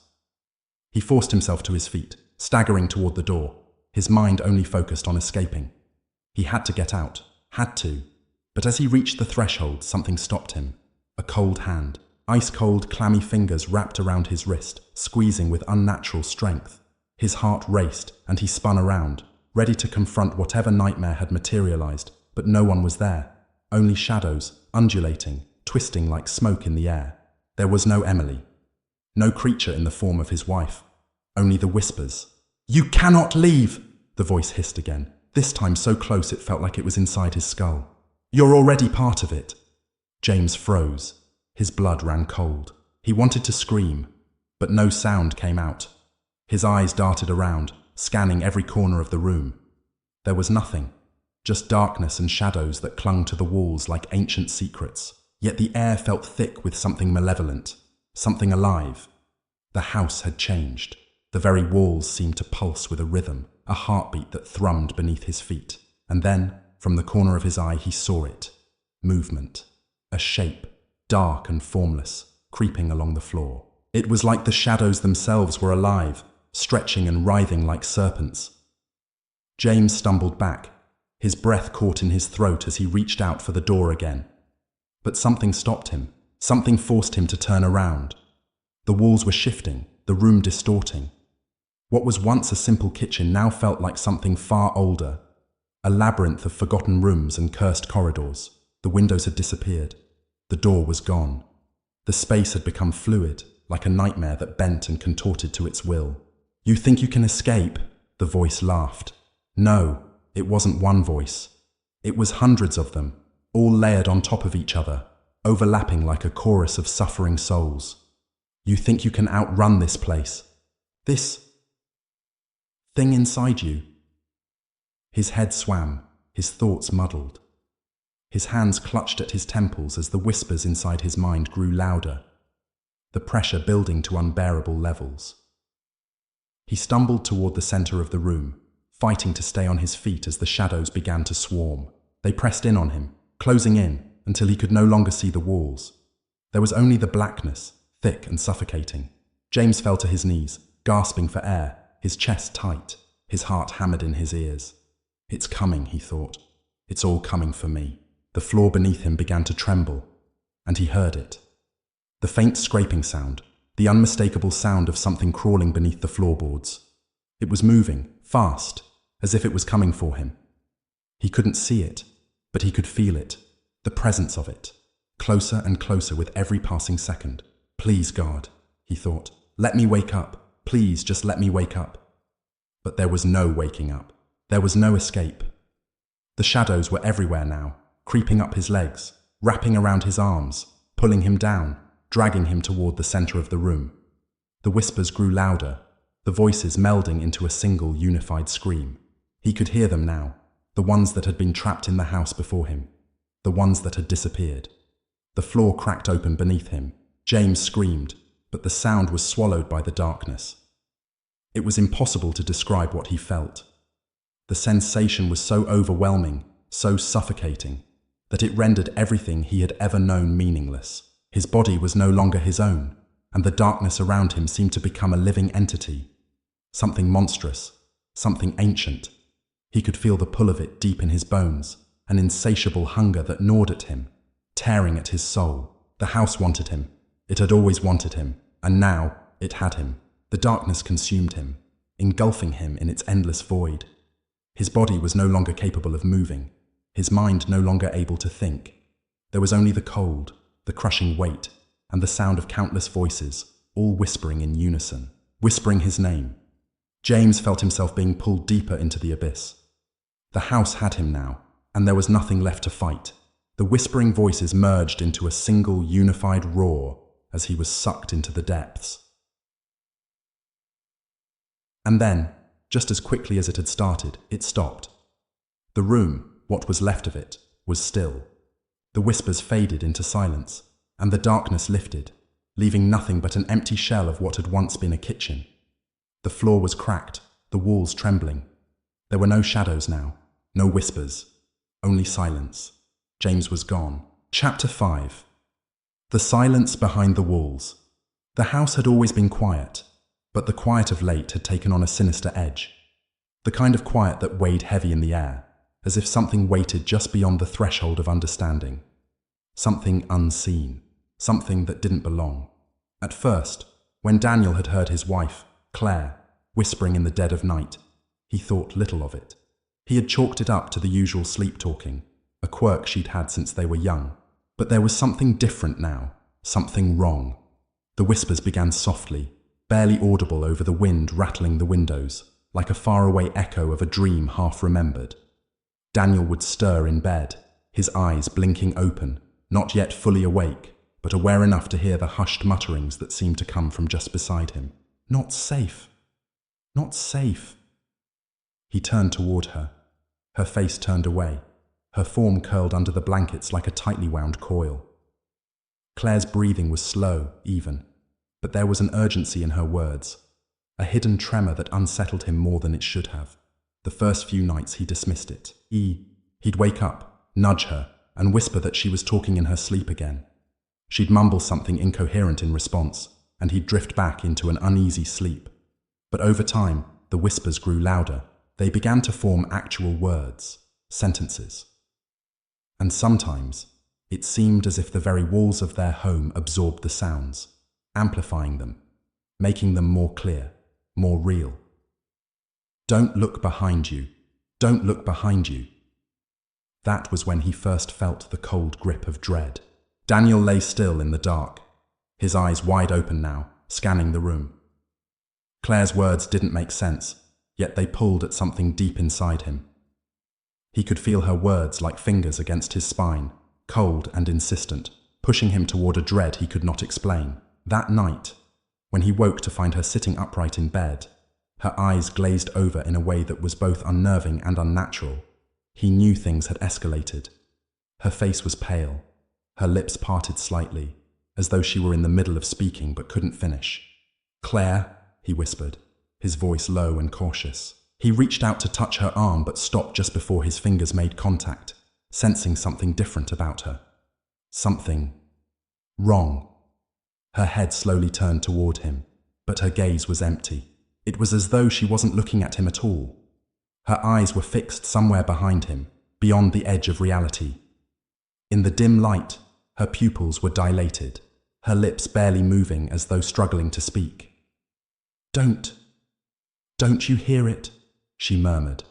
He forced himself to his feet, staggering toward the door, his mind only focused on escaping. He had to get out, had to. But as he reached the threshold, something stopped him. A cold hand, ice-cold, clammy fingers wrapped around his wrist, squeezing with unnatural strength. His heart raced, and he spun around, ready to confront whatever nightmare had materialized, but no one was there. Only shadows, undulating, twisting like smoke in the air. There was no Emily. No creature in the form of his wife. Only the whispers. "You cannot leave!" the voice hissed again, this time so close it felt like it was inside his skull. "You're already part of it." James froze. His blood ran cold. He wanted to scream, but no sound came out. His eyes darted around, scanning every corner of the room. There was nothing, just darkness and shadows that clung to the walls like ancient secrets. Yet the air felt thick with something malevolent, something alive. The house had changed. The very walls seemed to pulse with a rhythm, a heartbeat that thrummed beneath his feet. And then, from the corner of his eye, he saw it. Movement. A shape, dark and formless, creeping along the floor. It was like the shadows themselves were alive, stretching and writhing like serpents. James stumbled back, his breath caught in his throat as he reached out for the door again. But something stopped him. Something forced him to turn around. The walls were shifting, the room distorting. What was once a simple kitchen now felt like something far older. A labyrinth of forgotten rooms and cursed corridors. The windows had disappeared. The door was gone. The space had become fluid, like a nightmare that bent and contorted to its will. "You think you can escape?" the voice laughed. No, it wasn't one voice. It was hundreds of them, all layered on top of each other, overlapping like a chorus of suffering souls. "You think you can outrun this place? This thing inside you?" His head swam, his thoughts muddled. His hands clutched at his temples as the whispers inside his mind grew louder, the pressure building to unbearable levels. He stumbled toward the center of the room, fighting to stay on his feet as the shadows began to swarm. They pressed in on him, closing in until he could no longer see the walls. There was only the blackness, thick and suffocating. James fell to his knees, gasping for air, his chest tight, his heart hammered in his ears. "It's coming," he thought. It's all coming for me. The floor beneath him began to tremble, and he heard it. The faint scraping sound, the unmistakable sound of something crawling beneath the floorboards. It was moving, fast, as if it was coming for him. He couldn't see it, but he could feel it, the presence of it, closer and closer with every passing second. Please, God, he thought, let me wake up. Please, just let me wake up. But there was no waking up. There was no escape. The shadows were everywhere now, creeping up his legs, wrapping around his arms, pulling him down, dragging him toward the center of the room. The whispers grew louder, the voices melding into a single unified scream. He could hear them now, the ones that had been trapped in the house before him, the ones that had disappeared. The floor cracked open beneath him. James screamed, but the sound was swallowed by the darkness. It was impossible to describe what he felt. The sensation was so overwhelming, so suffocating, that it rendered everything he had ever known meaningless. His body was no longer his own, and the darkness around him seemed to become a living entity, something monstrous, something ancient. He could feel the pull of it deep in his bones, an insatiable hunger that gnawed at him, tearing at his soul. The house wanted him. It had always wanted him, and now it had him. The darkness consumed him, engulfing him in its endless void. His body was no longer capable of moving, his mind no longer able to think. There was only the cold, the crushing weight, and the sound of countless voices, all whispering in unison, whispering his name. James felt himself being pulled deeper into the abyss. The house had him now, and there was nothing left to fight. The whispering voices merged into a single unified roar as he was sucked into the depths. And then, just as quickly as it had started, it stopped. The room, what was left of it, was still. The whispers faded into silence, and the darkness lifted, leaving nothing but an empty shell of what had once been a kitchen. The floor was cracked, the walls trembling. There were no shadows now, no whispers, only silence. James was gone. Chapter 5. The silence behind the walls. The house had always been quiet, but the quiet of late had taken on a sinister edge. The kind of quiet that weighed heavy in the air, as if something waited just beyond the threshold of understanding. Something unseen, something that didn't belong. At first, when Daniel had heard his wife, Claire, whispering in the dead of night, he thought little of it. He had chalked it up to the usual sleep-talking, a quirk she'd had since they were young. But there was something different now, something wrong. The whispers began softly, barely audible over the wind rattling the windows, like a faraway echo of a dream half remembered. Daniel would stir in bed, his eyes blinking open, not yet fully awake, but aware enough to hear the hushed mutterings that seemed to come from just beside him. Not safe. Not safe. He turned toward her. Her face turned away, her form curled under the blankets like a tightly wound coil. Claire's breathing was slow, even, but there was an urgency in her words, a hidden tremor that unsettled him more than it should have. The first few nights he dismissed it. He'd wake up, nudge her, and whisper that she was talking in her sleep again. She'd mumble something incoherent in response, and he'd drift back into an uneasy sleep. But over time, the whispers grew louder. They began to form actual words, sentences. And sometimes, it seemed as if the very walls of their home absorbed the sounds, amplifying them, making them more clear, more real. Don't look behind you. Don't look behind you. That was when he first felt the cold grip of dread. Daniel lay still in the dark, his eyes wide open now, scanning the room. Claire's words didn't make sense, yet they pulled at something deep inside him. He could feel her words like fingers against his spine, cold and insistent, pushing him toward a dread he could not explain. That night, when he woke to find her sitting upright in bed, her eyes glazed over in a way that was both unnerving and unnatural, he knew things had escalated. Her face was pale, her lips parted slightly, as though she were in the middle of speaking but couldn't finish. "Claire," he whispered, his voice low and cautious. He reached out to touch her arm but stopped just before his fingers made contact, sensing something different about her. Something wrong. Her head slowly turned toward him, but her gaze was empty. It was as though she wasn't looking at him at all. Her eyes were fixed somewhere behind him, beyond the edge of reality. In the dim light, her pupils were dilated, her lips barely moving as though struggling to speak. Don't you hear it?" she murmured,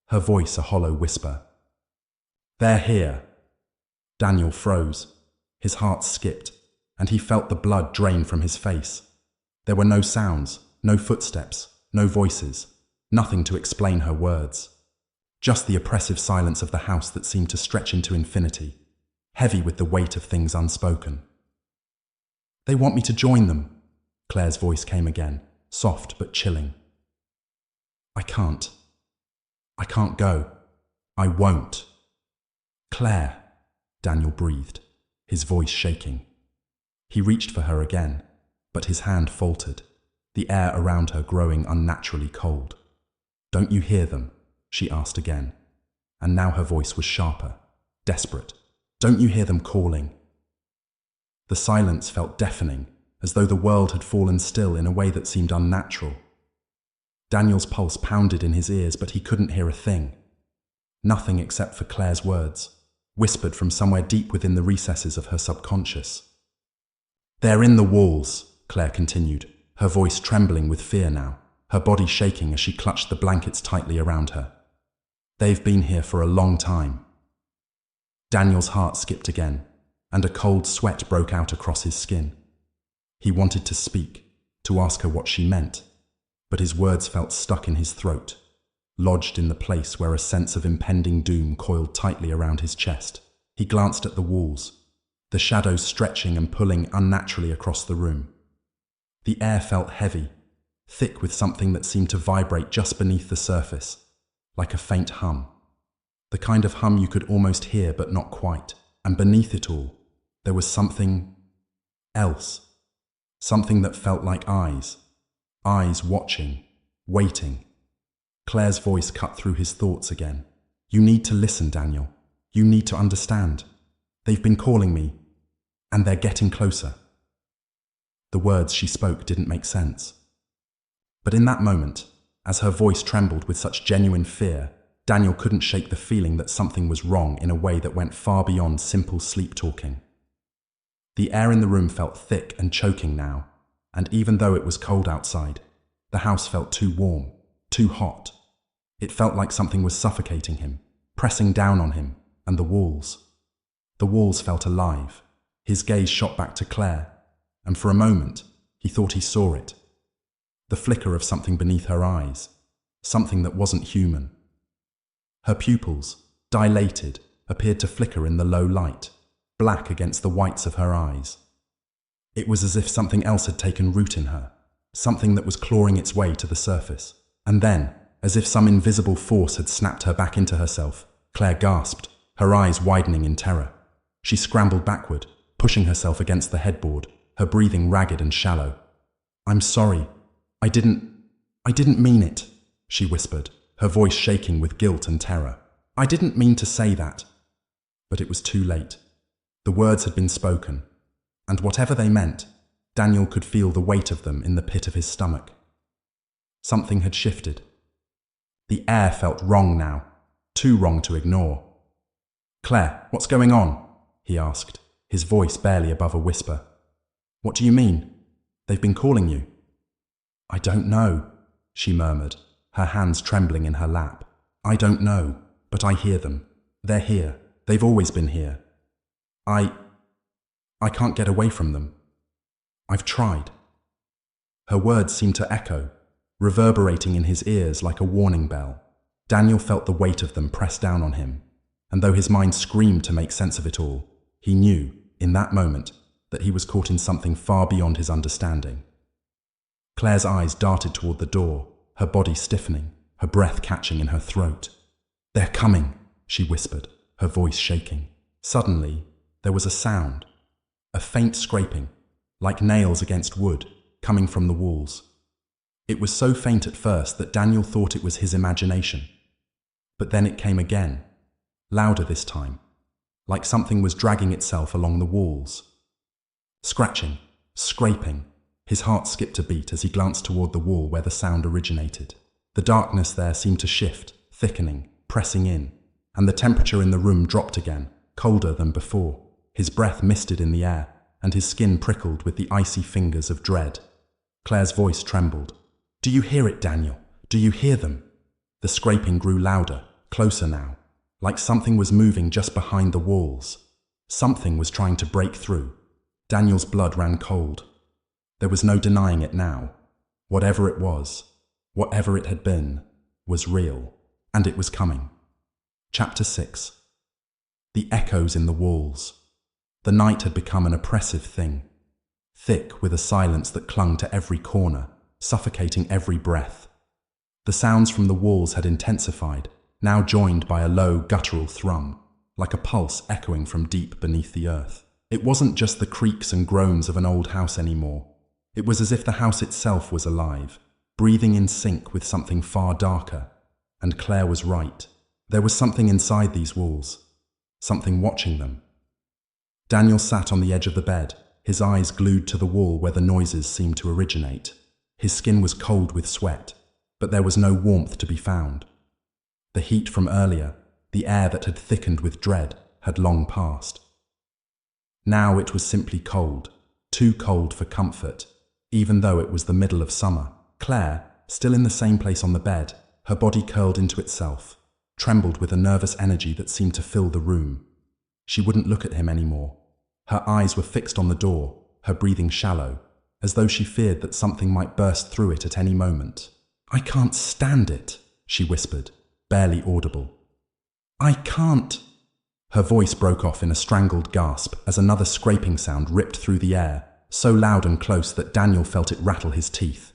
her voice a hollow whisper. "They're here." Daniel froze. His heart skipped, and he felt the blood drain from his face. There were no sounds, no footsteps, no voices, nothing to explain her words. Just the oppressive silence of the house that seemed to stretch into infinity, heavy with the weight of things unspoken. "They want me to join them," Claire's voice came again, soft but chilling. I can't go. I won't." "Claire," Daniel breathed, his voice shaking. He reached for her again, but his hand faltered, the air around her growing unnaturally cold. "Don't you hear them?" she asked again, and now her voice was sharper, desperate. "Don't you hear them calling?" The silence felt deafening, as though the world had fallen still in a way that seemed unnatural. Daniel's pulse pounded in his ears, but he couldn't hear a thing. Nothing except for Claire's words, whispered from somewhere deep within the recesses of her subconscious. "They're in the walls," Claire continued, her voice trembling with fear now, her body shaking as she clutched the blankets tightly around her. "They've been here for a long time." Daniel's heart skipped again, and a cold sweat broke out across his skin. He wanted to speak, to ask her what she meant, but his words felt stuck in his throat, lodged in the place where a sense of impending doom coiled tightly around his chest. He glanced at the walls, the shadows stretching and pulling unnaturally across the room. The air felt heavy, thick with something that seemed to vibrate just beneath the surface, like a faint hum. The kind of hum you could almost hear but not quite. And beneath it all, there was something else. Something that felt like eyes. Eyes watching, waiting. Claire's voice cut through his thoughts again. "You need to listen, Daniel. You need to understand. They've been calling me, and they're getting closer." The words she spoke didn't make sense. But in that moment, as her voice trembled with such genuine fear, Daniel couldn't shake the feeling that something was wrong in a way that went far beyond simple sleep-talking. The air in the room felt thick and choking now, and even though it was cold outside, the house felt too warm, too hot. It felt like something was suffocating him, pressing down on him, and the walls. The walls felt alive. His gaze shot back to Claire, and for a moment, he thought he saw it. The flicker of something beneath her eyes, something that wasn't human. Her pupils, dilated, appeared to flicker in the low light, black against the whites of her eyes. It was as if something else had taken root in her, something that was clawing its way to the surface. And then, as if some invisible force had snapped her back into herself, Claire gasped, her eyes widening in terror. She scrambled backward, pushing herself against the headboard, her breathing ragged and shallow. "I'm sorry. I didn't mean it," she whispered, her voice shaking with guilt and terror. "I didn't mean to say that." But it was too late. The words had been spoken, and whatever they meant, Daniel could feel the weight of them in the pit of his stomach. Something had shifted. The air felt wrong now, too wrong to ignore. "Claire, what's going on?" he asked, his voice barely above a whisper. "What do you mean? They've been calling you." "I don't know," she murmured, her hands trembling in her lap. "I don't know, but I hear them. They're here. They've always been here. I can't get away from them. I've tried." Her words seemed to echo, reverberating in his ears like a warning bell. Daniel felt the weight of them press down on him, and though his mind screamed to make sense of it all, he knew, in that moment, that he was caught in something far beyond his understanding. Claire's eyes darted toward the door, her body stiffening, her breath catching in her throat. "They're coming," she whispered, her voice shaking. Suddenly, there was a sound, a faint scraping, like nails against wood, coming from the walls. It was so faint at first that Daniel thought it was his imagination. But then it came again, louder this time, like something was dragging itself along the walls. Scratching, scraping, his heart skipped a beat as he glanced toward the wall where the sound originated. The darkness there seemed to shift, thickening, pressing in, and the temperature in the room dropped again, colder than before. His breath misted in the air, and his skin prickled with the icy fingers of dread. Claire's voice trembled. "Do you hear it, Daniel? Do you hear them?" The scraping grew louder, closer now, like something was moving just behind the walls. Something was trying to break through. Daniel's blood ran cold. There was no denying it now. Whatever it was, whatever it had been, was real, and it was coming. Chapter 6. The echoes in the walls. The night had become an oppressive thing, thick with a silence that clung to every corner, suffocating every breath. The sounds from the walls had intensified, now joined by a low, guttural thrum, like a pulse echoing from deep beneath the earth. It wasn't just the creaks and groans of an old house anymore. It was as if the house itself was alive, breathing in sync with something far darker. And Claire was right. There was something inside these walls, something watching them. Daniel sat on the edge of the bed, his eyes glued to the wall where the noises seemed to originate. His skin was cold with sweat, but there was no warmth to be found. The heat from earlier, the air that had thickened with dread, had long passed. Now it was simply cold, too cold for comfort, even though it was the middle of summer. Claire, still in the same place on the bed, her body curled into itself, trembled with a nervous energy that seemed to fill the room. She wouldn't look at him anymore. Her eyes were fixed on the door, her breathing shallow, as though she feared that something might burst through it at any moment. "I can't stand it," she whispered, barely audible. "I can't." Her voice broke off in a strangled gasp as another scraping sound ripped through the air, so loud and close that Daniel felt it rattle his teeth.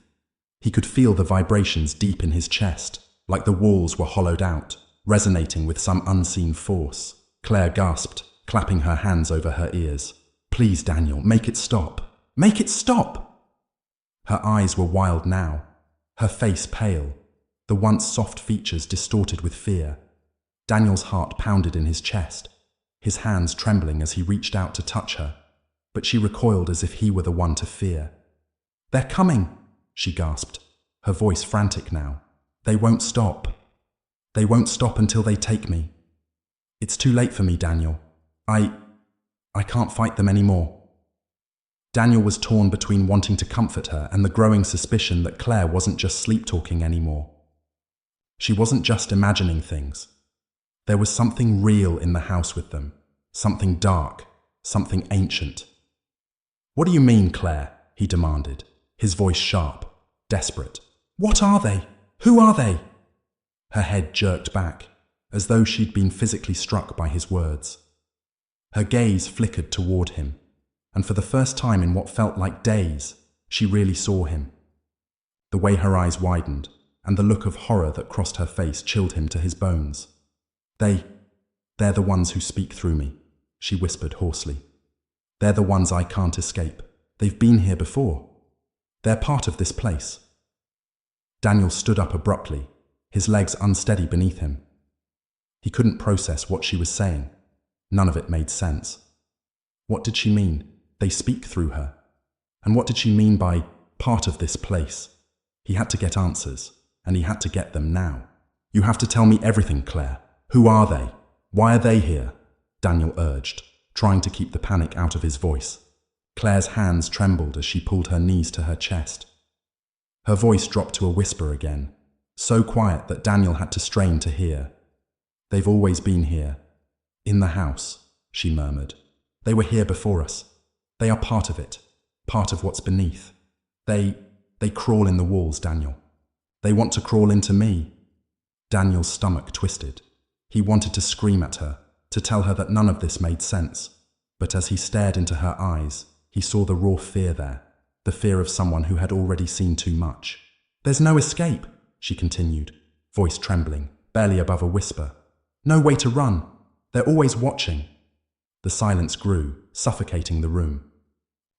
He could feel the vibrations deep in his chest, like the walls were hollowed out, resonating with some unseen force. Claire gasped, clapping her hands over her ears. "Please, Daniel, make it stop. Make it stop!" Her eyes were wild now, her face pale, the once soft features distorted with fear. Daniel's heart pounded in his chest, his hands trembling as he reached out to touch her, but she recoiled as if he were the one to fear. "They're coming!" she gasped, her voice frantic now. "They won't stop. They won't stop until they take me. It's too late for me, Daniel. I can't fight them anymore." Daniel was torn between wanting to comfort her and the growing suspicion that Claire wasn't just sleep-talking anymore. She wasn't just imagining things. There was something real in the house with them, something dark, something ancient. "What do you mean, Claire?" he demanded, his voice sharp, desperate. "What are they? Who are they?" Her head jerked back, as though she'd been physically struck by his words. Her gaze flickered toward him, and for the first time in what felt like days, she really saw him. The way her eyes widened, and the look of horror that crossed her face chilled him to his bones. They're the ones who speak through me," she whispered hoarsely. "They're the ones I can't escape. They've been here before. They're part of this place." Daniel stood up abruptly, his legs unsteady beneath him. He couldn't process what she was saying. None of it made sense. What did she mean? They speak through her. And what did she mean by part of this place? He had to get answers, and he had to get them now. "You have to tell me everything, Claire. Who are they? Why are they here?" Daniel urged, trying to keep the panic out of his voice. Claire's hands trembled as she pulled her knees to her chest. Her voice dropped to a whisper again, so quiet that Daniel had to strain to hear. "They've always been here. In the house," she murmured. "They were here before us. They are part of it, part of what's beneath. They crawl in the walls, Daniel. They want to crawl into me." Daniel's stomach twisted. He wanted to scream at her, to tell her that none of this made sense. But as he stared into her eyes, he saw the raw fear there, the fear of someone who had already seen too much. "There's no escape," she continued, voice trembling, barely above a whisper. "No way to run. They're always watching." The silence grew, suffocating the room.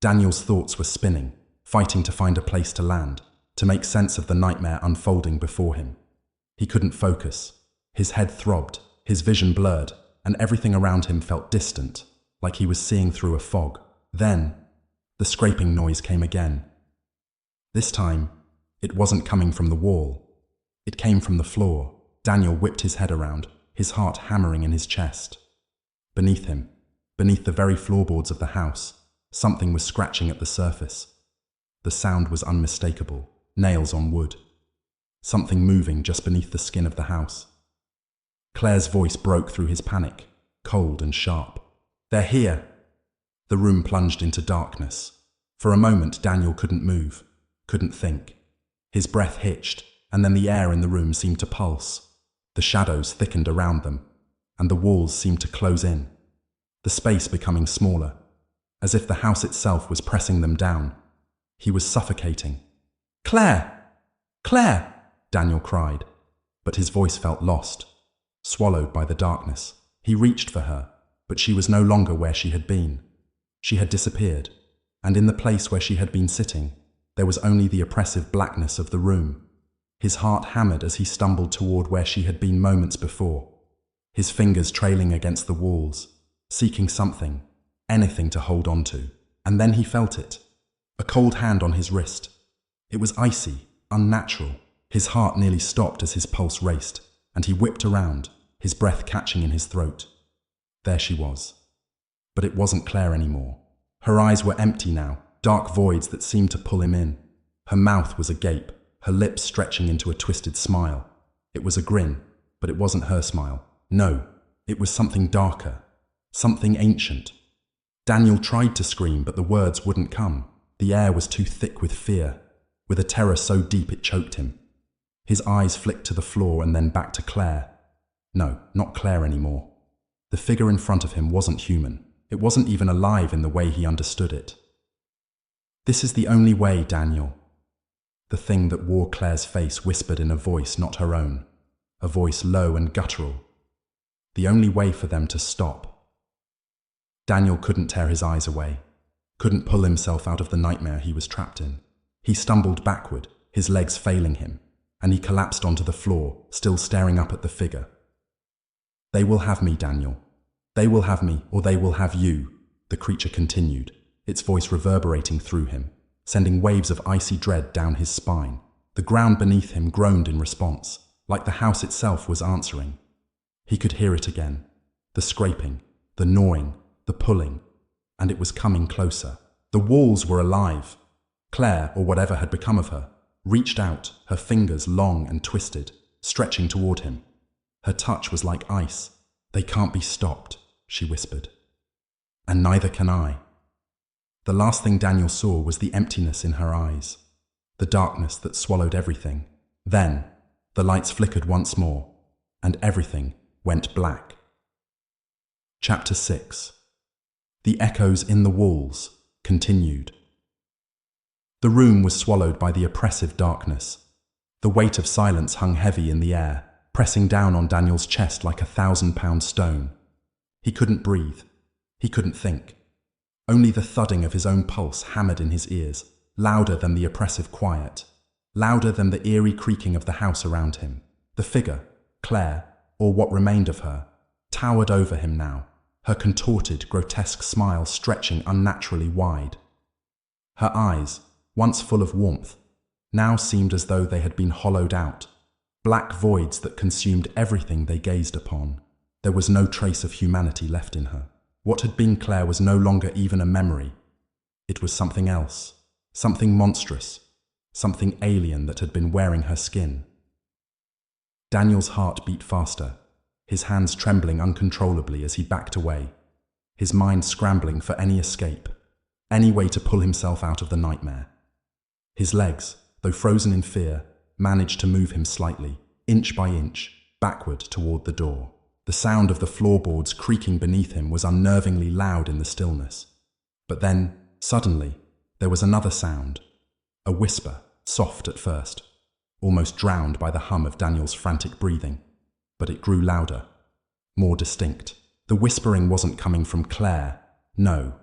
Daniel's thoughts were spinning, fighting to find a place to land, to make sense of the nightmare unfolding before him. He couldn't focus. His head throbbed, his vision blurred, and everything around him felt distant, like he was seeing through a fog. Then, the scraping noise came again. This time, it wasn't coming from the wall. It came from the floor. Daniel whipped his head around, his heart hammering in his chest. Beneath him, beneath the very floorboards of the house, something was scratching at the surface. The sound was unmistakable, nails on wood. Something moving just beneath the skin of the house. Claire's voice broke through his panic, cold and sharp. "They're here!" The room plunged into darkness. For a moment, Daniel couldn't move, couldn't think. His breath hitched, and then the air in the room seemed to pulse. The shadows thickened around them, and the walls seemed to close in, the space becoming smaller, as if the house itself was pressing them down. He was suffocating. "Claire! Claire!" Daniel cried, but his voice felt lost, swallowed by the darkness. He reached for her, but she was no longer where she had been. She had disappeared, and in the place where she had been sitting, there was only the oppressive blackness of the room. His heart hammered as he stumbled toward where she had been moments before, his fingers trailing against the walls, seeking something, anything to hold on to. And then he felt it, a cold hand on his wrist. It was icy, unnatural. His heart nearly stopped as his pulse raced, and he whipped around, his breath catching in his throat. There she was. But it wasn't Claire anymore. Her eyes were empty now, dark voids that seemed to pull him in. Her mouth was agape, her lips stretching into a twisted smile. It was a grin, but it wasn't her smile. No, it was something darker, something ancient. Daniel tried to scream, but the words wouldn't come. The air was too thick with fear, with a terror so deep it choked him. His eyes flicked to the floor and then back to Claire. No, not Claire anymore. The figure in front of him wasn't human. It wasn't even alive in the way he understood it. "This is the only way, Daniel." The thing that wore Claire's face whispered in a voice not her own, a voice low and guttural. The only way for them to stop. Daniel couldn't tear his eyes away, couldn't pull himself out of the nightmare he was trapped in. He stumbled backward, his legs failing him, and he collapsed onto the floor, still staring up at the figure. "They will have me, Daniel. They will have me, or they will have you," the creature continued, its voice reverberating through him, sending waves of icy dread down his spine. The ground beneath him groaned in response, like the house itself was answering. He could hear it again, the scraping, the gnawing, the pulling, and it was coming closer. The walls were alive. Claire, or whatever had become of her, reached out, her fingers long and twisted, stretching toward him. Her touch was like ice. "They can't be stopped," she whispered. "And neither can I." The last thing Daniel saw was the emptiness in her eyes, the darkness that swallowed everything. Then, the lights flickered once more, and everything went black. Chapter 6. The Echoes in the Walls continued. The room was swallowed by the oppressive darkness. The weight of silence hung heavy in the air, pressing down on Daniel's chest like a 1,000-pound stone. He couldn't breathe. He couldn't think. Only the thudding of his own pulse hammered in his ears, louder than the oppressive quiet, louder than the eerie creaking of the house around him. The figure, Claire, or what remained of her, towered over him now, her contorted, grotesque smile stretching unnaturally wide. Her eyes, once full of warmth, now seemed as though they had been hollowed out, black voids that consumed everything they gazed upon. There was no trace of humanity left in her. What had been Claire was no longer even a memory. It was something else, something monstrous, something alien that had been wearing her skin. Daniel's heart beat faster, his hands trembling uncontrollably as he backed away, his mind scrambling for any escape, any way to pull himself out of the nightmare. His legs, though frozen in fear, managed to move him slightly, inch by inch, backward toward the door. The sound of the floorboards creaking beneath him was unnervingly loud in the stillness. But then, suddenly, there was another sound, a whisper, soft at first, almost drowned by the hum of Daniel's frantic breathing. But it grew louder, more distinct. The whispering wasn't coming from Claire. No,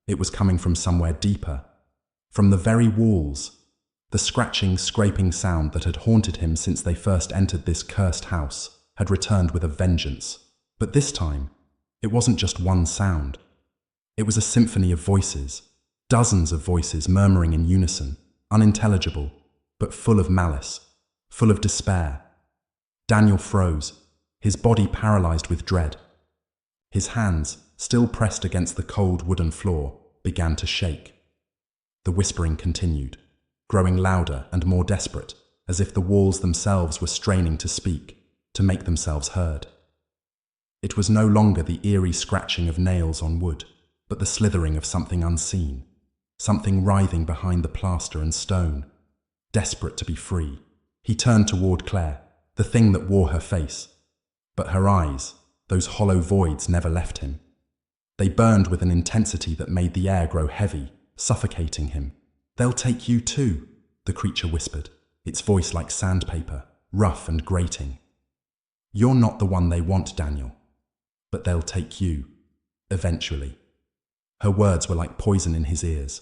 it was coming from somewhere deeper, from the very walls. The scratching, scraping sound that had haunted him since they first entered this cursed house had returned with a vengeance. But this time, it wasn't just one sound. It was a symphony of voices, dozens of voices murmuring in unison, unintelligible, but full of malice, full of despair. Daniel froze, his body paralyzed with dread. His hands, still pressed against the cold wooden floor, began to shake. The whispering continued, growing louder and more desperate, as if the walls themselves were straining to speak, to make themselves heard. It was no longer the eerie scratching of nails on wood, but the slithering of something unseen, something writhing behind the plaster and stone. Desperate to be free, he turned toward Claire, the thing that wore her face. But her eyes, those hollow voids, never left him. They burned with an intensity that made the air grow heavy, suffocating him. "They'll take you too," the creature whispered, its voice like sandpaper, rough and grating. "You're not the one they want, Daniel. But they'll take you, eventually." Her words were like poison in his ears,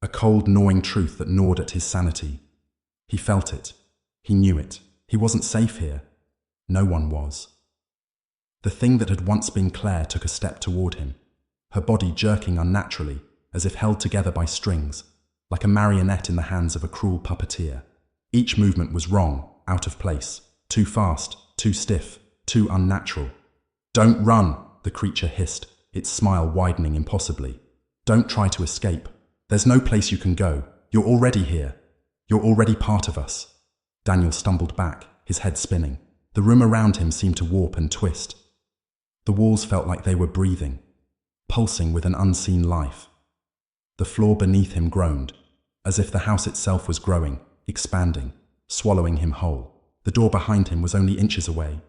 a cold, gnawing truth that gnawed at his sanity. He felt it. He knew it. He wasn't safe here. No one was. The thing that had once been Claire took a step toward him, her body jerking unnaturally, as if held together by strings, like a marionette in the hands of a cruel puppeteer. Each movement was wrong, out of place, too fast, too stiff, too unnatural. "Don't run," the creature hissed, its smile widening impossibly. "Don't try to escape. There's no place you can go. You're already here. You're already part of us." Daniel stumbled back, his head spinning. The room around him seemed to warp and twist. The walls felt like they were breathing, pulsing with an unseen life. The floor beneath him groaned, as if the house itself was growing, expanding, swallowing him whole. The door behind him was only inches away,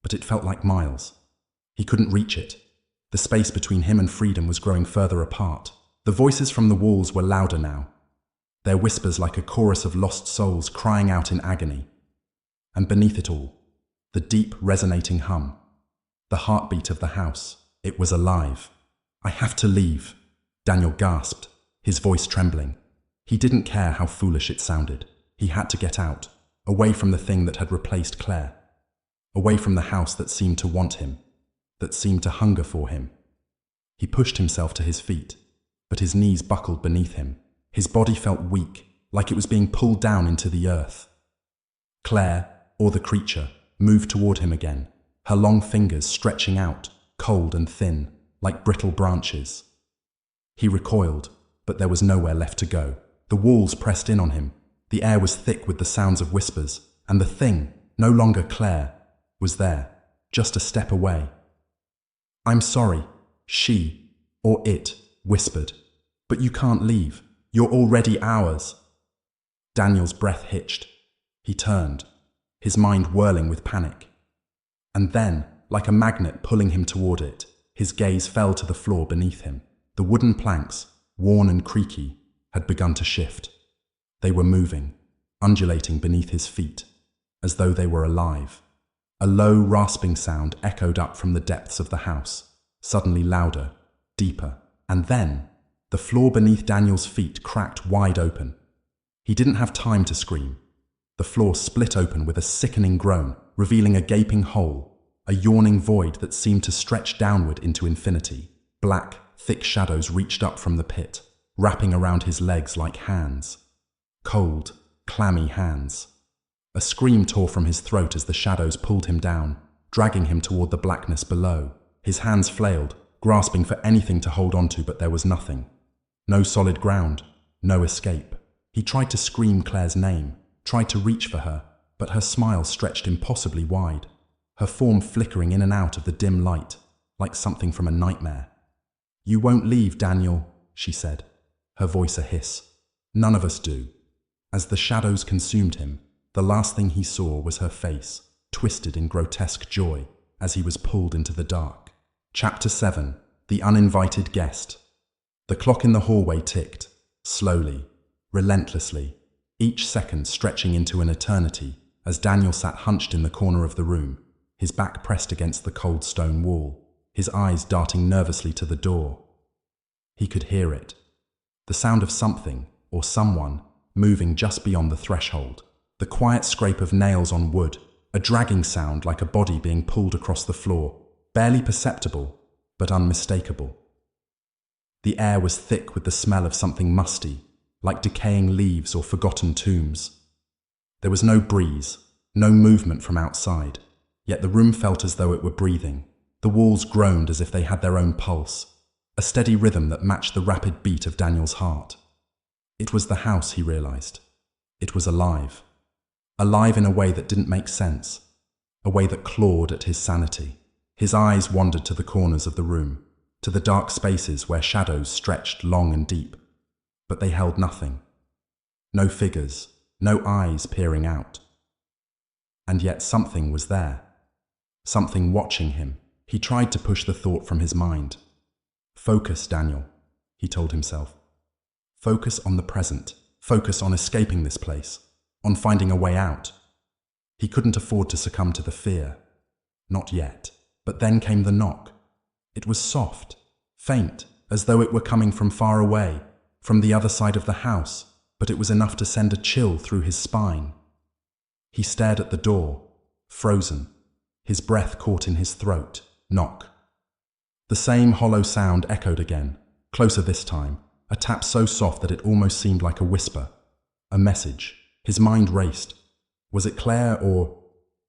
but it felt like miles. He couldn't reach it. The space between him and freedom was growing further apart. The voices from the walls were louder now, their whispers like a chorus of lost souls crying out in agony. And beneath it all, the deep, resonating hum, the heartbeat of the house. It was alive. "I have to leave," Daniel gasped, his voice trembling. He didn't care how foolish it sounded. He had to get out, away from the thing that had replaced Claire, away from the house that seemed to want him, that seemed to hunger for him. He pushed himself to his feet, but his knees buckled beneath him. His body felt weak, like it was being pulled down into the earth. Claire, or the creature, moved toward him again, her long fingers stretching out, cold and thin, like brittle branches. He recoiled, but there was nowhere left to go. The walls pressed in on him. The air was thick with the sounds of whispers, and the thing, no longer Claire, was there, just a step away. "I'm sorry," she, or it, whispered, "but you can't leave. You're already ours." Daniel's breath hitched. He turned, his mind whirling with panic. And then, like a magnet pulling him toward it, his gaze fell to the floor beneath him. The wooden planks, worn and creaky, had begun to shift. They were moving, undulating beneath his feet, as though they were alive. A low, rasping sound echoed up from the depths of the house, suddenly louder, deeper, and then the floor beneath Daniel's feet cracked wide open. He didn't have time to scream. The floor split open with a sickening groan, revealing a gaping hole, a yawning void that seemed to stretch downward into infinity. Black, thick shadows reached up from the pit, wrapping around his legs like hands. Cold, clammy hands. A scream tore from his throat as the shadows pulled him down, dragging him toward the blackness below. His hands flailed, grasping for anything to hold onto, but there was nothing. No solid ground, no escape. He tried to scream Claire's name, tried to reach for her, but her smile stretched impossibly wide, her form flickering in and out of the dim light, like something from a nightmare. "You won't leave, Daniel," she said, her voice a hiss. "None of us do." As the shadows consumed him, the last thing he saw was her face, twisted in grotesque joy, as he was pulled into the dark. Chapter 7. The Uninvited Guest. The clock in the hallway ticked, slowly, relentlessly, each second stretching into an eternity, as Daniel sat hunched in the corner of the room, his back pressed against the cold stone wall, his eyes darting nervously to the door. He could hear it, the sound of something, or someone, moving just beyond the threshold, the quiet scrape of nails on wood, a dragging sound like a body being pulled across the floor, barely perceptible, but unmistakable. The air was thick with the smell of something musty, like decaying leaves or forgotten tombs. There was no breeze, no movement from outside, Yet the room felt as though it were breathing. The walls groaned as if they had their own pulse, a steady rhythm that matched the rapid beat of Daniel's heart. It was the house, he realized. It was alive. Alive in a way that didn't make sense, a way that clawed at his sanity. His eyes wandered to the corners of the room, to the dark spaces where shadows stretched long and deep. But they held nothing. No figures, no eyes peering out. And yet something was there. Something watching him. He tried to push the thought from his mind. Focus, Daniel, he told himself. Focus on the present. Focus on escaping this place, on finding a way out. He couldn't afford to succumb to the fear. Not yet. But then came the knock. It was soft, faint, as though it were coming from far away, from the other side of the house, but it was enough to send a chill through his spine. He stared at the door, frozen, his breath caught in his throat. Knock. The same hollow sound echoed again, closer this time, a tap so soft that it almost seemed like a whisper. A message. His mind raced. Was it Claire, or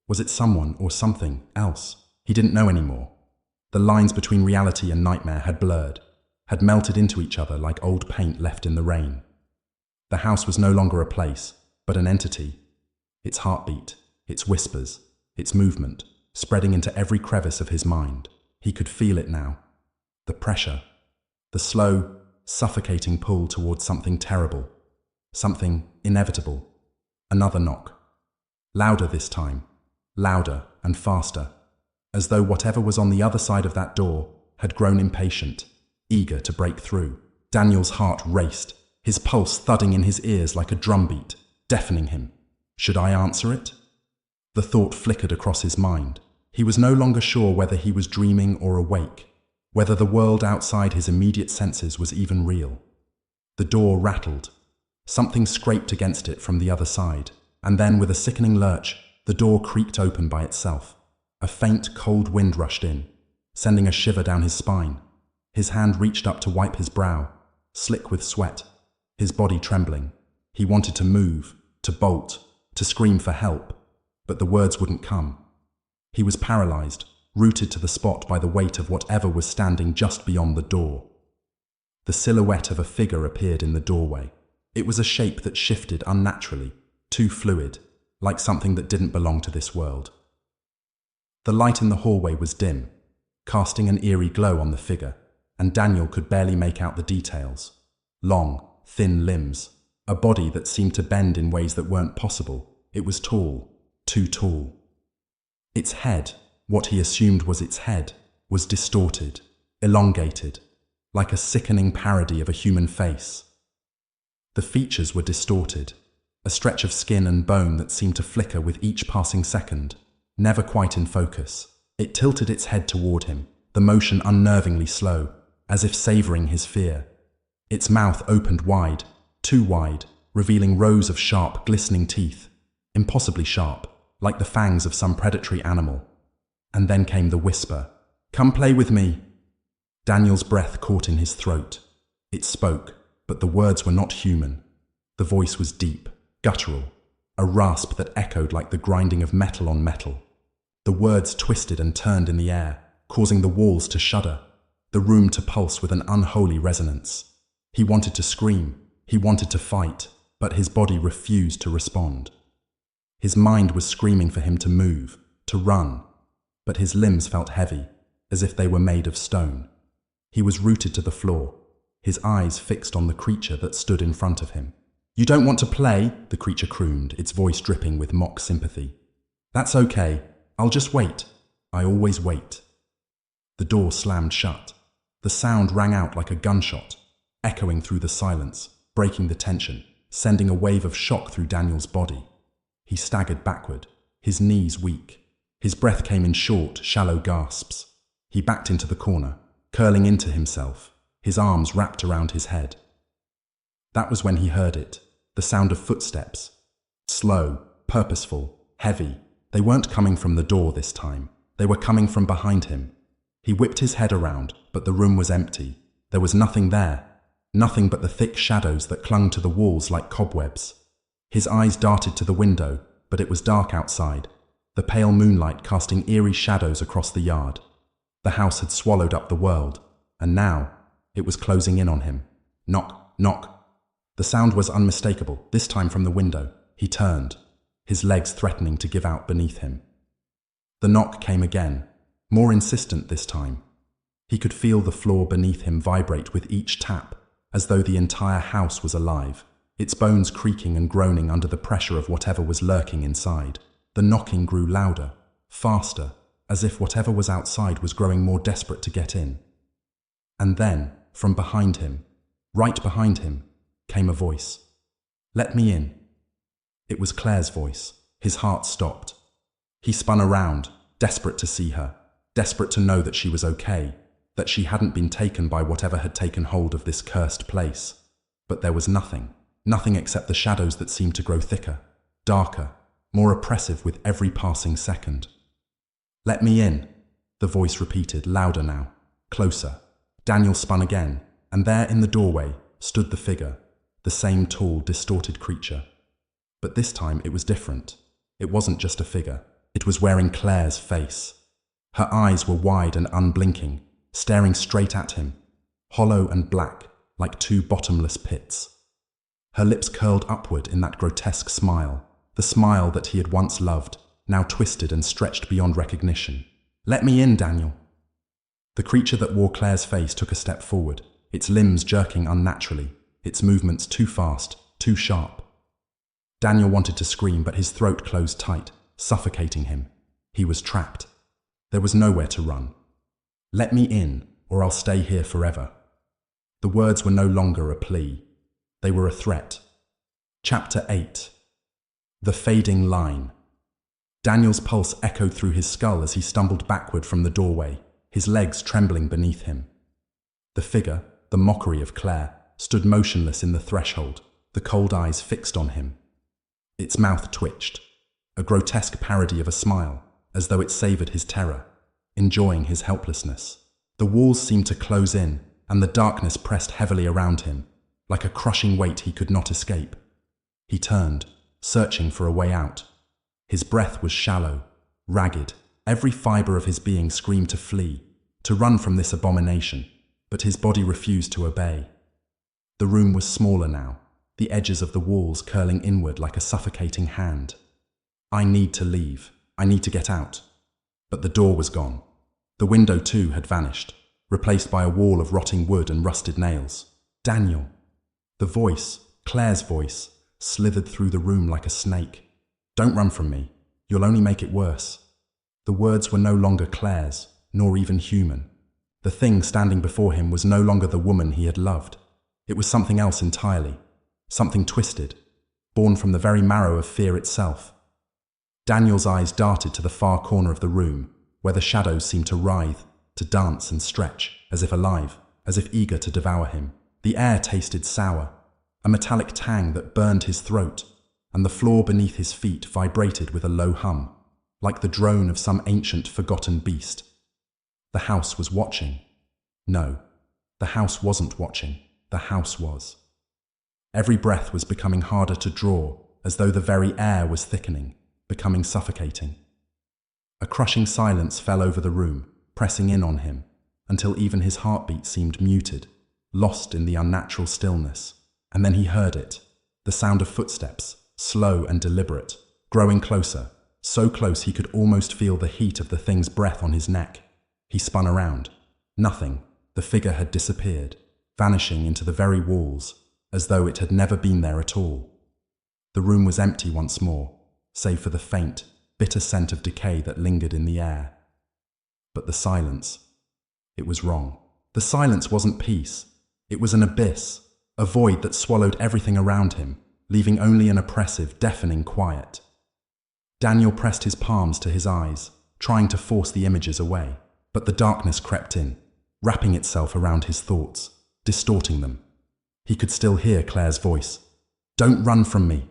was it someone or something else? He didn't know anymore. The lines between reality and nightmare had blurred, had melted into each other like old paint left in the rain. The house was no longer a place, but an entity. Its heartbeat, its whispers, its movement, spreading into every crevice of his mind. He could feel it now. The pressure, the slow, suffocating pull towards something terrible, something inevitable. Another knock. Louder this time, louder and faster, as though whatever was on the other side of that door had grown impatient, eager to break through. Daniel's heart raced, his pulse thudding in his ears like a drumbeat, deafening him. Should I answer it? The thought flickered across his mind. He was no longer sure whether he was dreaming or awake, whether the world outside his immediate senses was even real. The door rattled. Something scraped against it from the other side, and then with a sickening lurch, the door creaked open by itself. A faint, cold wind rushed in, sending a shiver down his spine. His hand reached up to wipe his brow, slick with sweat, his body trembling. He wanted to move, to bolt, to scream for help, but the words wouldn't come. He was paralyzed, rooted to the spot by the weight of whatever was standing just beyond the door. The silhouette of a figure appeared in the doorway. It was a shape that shifted unnaturally, too fluid, like something that didn't belong to this world. The light in the hallway was dim, casting an eerie glow on the figure, and Daniel could barely make out the details. Long, thin limbs, a body that seemed to bend in ways that weren't possible. It was tall, too tall. Its head, what he assumed was its head, was distorted, elongated, like a sickening parody of a human face. The features were distorted, a stretch of skin and bone that seemed to flicker with each passing second, never quite in focus. It tilted its head toward him, the motion unnervingly slow, as if savoring his fear. Its mouth opened wide, too wide, revealing rows of sharp, glistening teeth, impossibly sharp, like the fangs of some predatory animal. And then came the whisper, "Come play with me." Daniel's breath caught in his throat. It spoke, but the words were not human. The voice was deep, guttural, a rasp that echoed like the grinding of metal on metal. The words twisted and turned in the air, causing the walls to shudder, the room to pulse with an unholy resonance. He wanted to scream, he wanted to fight, but his body refused to respond. His mind was screaming for him to move, to run, but his limbs felt heavy, as if they were made of stone. He was rooted to the floor, his eyes fixed on the creature that stood in front of him. "You don't want to play?" the creature crooned, its voice dripping with mock sympathy. "That's okay. I'll just wait. I always wait." The door slammed shut. The sound rang out like a gunshot, echoing through the silence, breaking the tension, sending a wave of shock through Daniel's body. He staggered backward, his knees weak. His breath came in short, shallow gasps. He backed into the corner, curling into himself, his arms wrapped around his head. That was when he heard it, the sound of footsteps. Slow, purposeful, heavy. They weren't coming from the door this time. They were coming from behind him. He whipped his head around, but the room was empty. There was nothing there, nothing but the thick shadows that clung to the walls like cobwebs. His eyes darted to the window, but it was dark outside. the pale moonlight casting eerie shadows across the yard. The house had swallowed up the world, and now it was closing in on him. Knock, knock. The sound was unmistakable, this time from the window. He turned, his legs threatening to give out beneath him. The knock came again, more insistent this time. He could feel the floor beneath him vibrate with each tap, as though the entire house was alive, its bones creaking and groaning under the pressure of whatever was lurking inside. The knocking grew louder, faster, as if whatever was outside was growing more desperate to get in. And then, from behind him, right behind him, came a voice. "Let me in." It was Claire's voice. His heart stopped. He spun around, desperate to see her, desperate to know that she was okay, that she hadn't been taken by whatever had taken hold of this cursed place. But there was nothing, nothing except the shadows that seemed to grow thicker, darker, more oppressive with every passing second. "Let me in," the voice repeated, louder now, closer. Daniel spun again, and there in the doorway stood the figure, the same tall, distorted creature. But this time it was different. It wasn't just a figure. It was wearing Claire's face. Her eyes were wide and unblinking, staring straight at him, hollow and black, like two bottomless pits. Her lips curled upward in that grotesque smile, the smile that he had once loved, now twisted and stretched beyond recognition. "Let me in, Daniel." The creature that wore Claire's face took a step forward, its limbs jerking unnaturally, its movements too fast, too sharp. Daniel wanted to scream, but his throat closed tight, suffocating him. He was trapped. There was nowhere to run. "Let me in, or I'll stay here forever." The words were no longer a plea. They were a threat. Chapter 8. The Fading Line. Daniel's pulse echoed through his skull as he stumbled backward from the doorway, his legs trembling beneath him. The figure, the mockery of Claire, stood motionless in the threshold, the cold eyes fixed on him. Its mouth twitched, a grotesque parody of a smile, as though it savored his terror, enjoying his helplessness. The walls seemed to close in, and the darkness pressed heavily around him, like a crushing weight he could not escape. He turned, searching for a way out. His breath was shallow, ragged. Every fiber of his being screamed to flee, to run from this abomination, but his body refused to obey. The room was smaller now, the edges of the walls curling inward like a suffocating hand. "I need to leave. I need to get out." But the door was gone. The window, too, had vanished, replaced by a wall of rotting wood and rusted nails. "Daniel." The voice, Claire's voice, slithered through the room like a snake. "Don't run from me. You'll only make it worse." The words were no longer Claire's, nor even human. The thing standing before him was no longer the woman he had loved. It was something else entirely, something twisted, born from the very marrow of fear itself. Daniel's eyes darted to the far corner of the room, where the shadows seemed to writhe, to dance and stretch, as if alive, as if eager to devour him. The air tasted sour, a metallic tang that burned his throat, and the floor beneath his feet vibrated with a low hum, like the drone of some ancient forgotten beast. The house was watching. No, the house wasn't watching. The house was. Every breath was becoming harder to draw, as though the very air was thickening, becoming suffocating. A crushing silence fell over the room, pressing in on him, until even his heartbeat seemed muted, lost in the unnatural stillness. And then he heard it, the sound of footsteps, slow and deliberate, growing closer, so close he could almost feel the heat of the thing's breath on his neck. He spun around. Nothing. The figure had disappeared, vanishing into the very walls, as though it had never been there at all. The room was empty once more, save for the faint, bitter scent of decay that lingered in the air. But the silence. It was wrong. The silence wasn't peace. It was an abyss, a void that swallowed everything around him, leaving only an oppressive, deafening quiet. Daniel pressed his palms to his eyes, trying to force the images away, but the darkness crept in, wrapping itself around his thoughts, distorting them. He could still hear Claire's voice. "Don't run from me."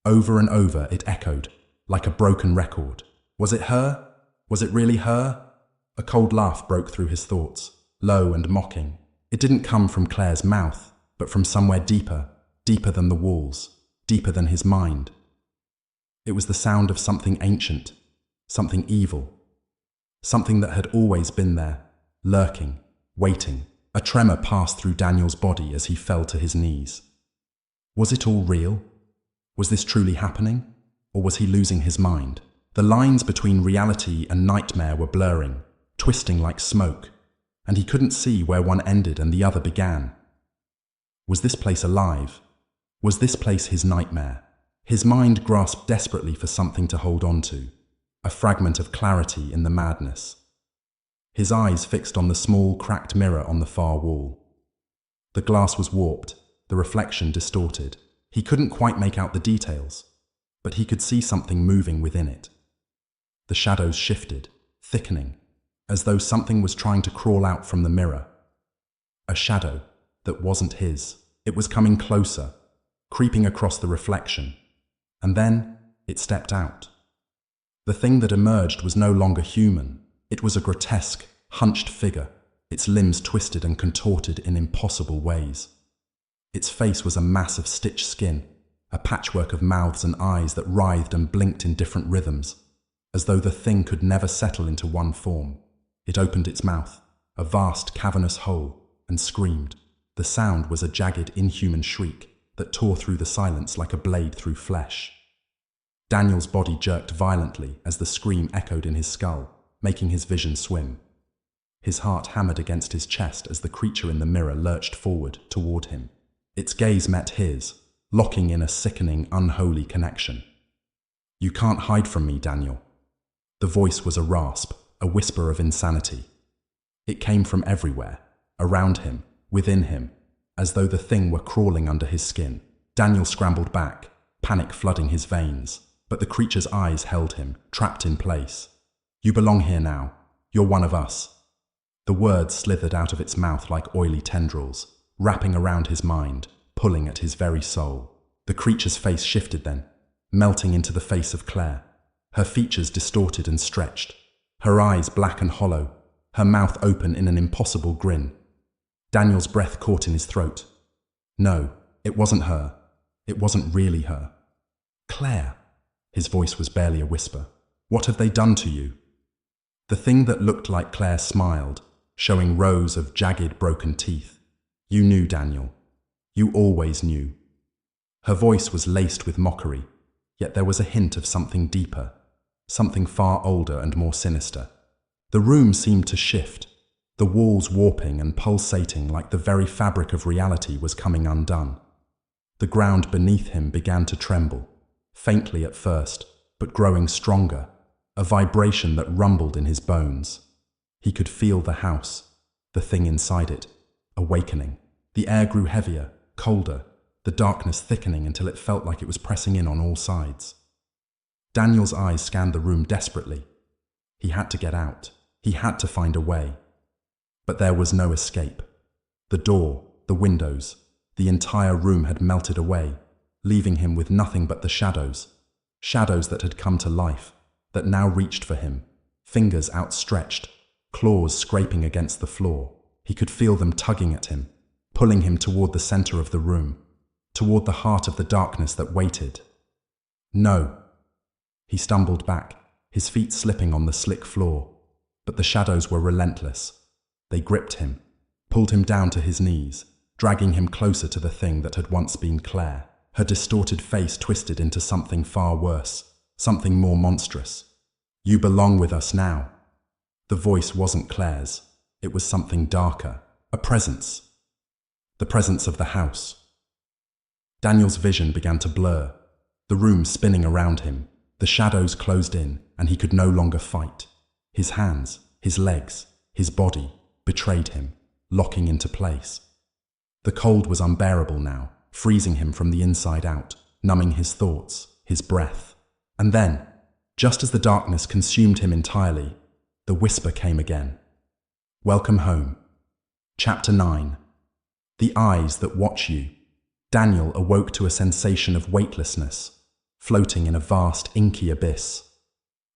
Over and over it echoed, like a broken record. Was it her? Was it really her? A cold laugh broke through his thoughts, low and mocking. It didn't come from Claire's mouth, but from somewhere deeper, deeper than the walls, deeper than his mind. It was the sound of something ancient, something evil, something that had always been there, lurking, waiting. A tremor passed through Daniel's body as he fell to his knees. Was it all real? Was this truly happening? Or was he losing his mind? The lines between reality and nightmare were blurring, twisting like smoke, and he couldn't see where one ended and the other began. Was this place alive? Was this place his nightmare? His mind grasped desperately for something to hold on to, a fragment of clarity in the madness. His eyes fixed on the small, cracked mirror on the far wall. The glass was warped, the reflection distorted. He couldn't quite make out the details, but he could see something moving within it. The shadows shifted, thickening, as though something was trying to crawl out from the mirror. A shadow that wasn't his. It was coming closer, creeping across the reflection, and then it stepped out. The thing that emerged was no longer human. It was a grotesque, hunched figure, its limbs twisted and contorted in impossible ways. Its face was a mass of stitched skin, a patchwork of mouths and eyes that writhed and blinked in different rhythms, as though the thing could never settle into one form. It opened its mouth, a vast, cavernous hole, and screamed. The sound was a jagged, inhuman shriek that tore through the silence like a blade through flesh. Daniel's body jerked violently as the scream echoed in his skull, making his vision swim. His heart hammered against his chest as the creature in the mirror lurched forward toward him. Its gaze met his, locking in a sickening, unholy connection. "You can't hide from me, Daniel." The voice was a rasp, a whisper of insanity. It came from everywhere, around him, within him, as though the thing were crawling under his skin. Daniel scrambled back, panic flooding his veins, but the creature's eyes held him, trapped in place. "You belong here now. You're one of us." The words slithered out of its mouth like oily tendrils, wrapping around his mind, pulling at his very soul. The creature's face shifted then, melting into the face of Claire. Her features distorted and stretched, her eyes black and hollow, her mouth open in an impossible grin. Daniel's breath caught in his throat. No, it wasn't her. It wasn't really her. "Claire," his voice was barely a whisper. "What have they done to you?" The thing that looked like Claire smiled, showing rows of jagged, broken teeth. "You knew, Daniel. You always knew." Her voice was laced with mockery, yet there was a hint of something deeper, something far older and more sinister. The room seemed to shift, the walls warping and pulsating like the very fabric of reality was coming undone. The ground beneath him began to tremble, faintly at first, but growing stronger, a vibration that rumbled in his bones. He could feel the house, the thing inside it, awakening. The air grew heavier, colder, the darkness thickening until it felt like it was pressing in on all sides. Daniel's eyes scanned the room desperately. He had to get out. He had to find a way. But there was no escape. The door, the windows, the entire room had melted away, leaving him with nothing but the shadows. Shadows that had come to life, that now reached for him, fingers outstretched, claws scraping against the floor. He could feel them tugging at him, pulling him toward the center of the room, toward the heart of the darkness that waited. No. He stumbled back, his feet slipping on the slick floor, but the shadows were relentless. They gripped him, pulled him down to his knees, dragging him closer to the thing that had once been Claire, her distorted face twisted into something far worse, something more monstrous. "You belong with us now." The voice wasn't Claire's. It was something darker, a presence. The presence of the house. Daniel's vision began to blur, the room spinning around him. The shadows closed in, and he could no longer fight. His hands, his legs, his body betrayed him, locking into place. The cold was unbearable now, freezing him from the inside out, numbing his thoughts, his breath. And then, just as the darkness consumed him entirely, the whisper came again. Welcome home. Chapter 9. The eyes that watch you. Daniel awoke to a sensation of weightlessness, floating in a vast, inky abyss.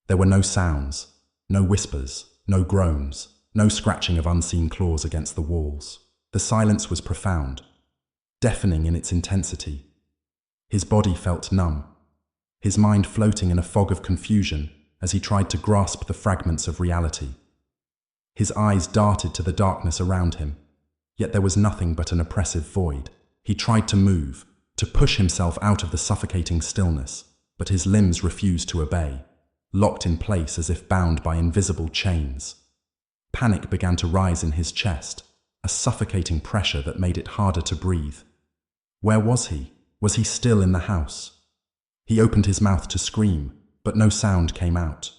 There were no sounds, no whispers, no groans, no scratching of unseen claws against the walls. The silence was profound, deafening in its intensity. His body felt numb, his mind floating in a fog of confusion, as he tried to grasp the fragments of reality. His eyes darted to the darkness around him, yet there was nothing but an oppressive void. He tried to move, to push himself out of the suffocating stillness, but his limbs refused to obey, locked in place as if bound by invisible chains. Panic began to rise in his chest, a suffocating pressure that made it harder to breathe. Where was he? Was he still in the house? He opened his mouth to scream, but no sound came out.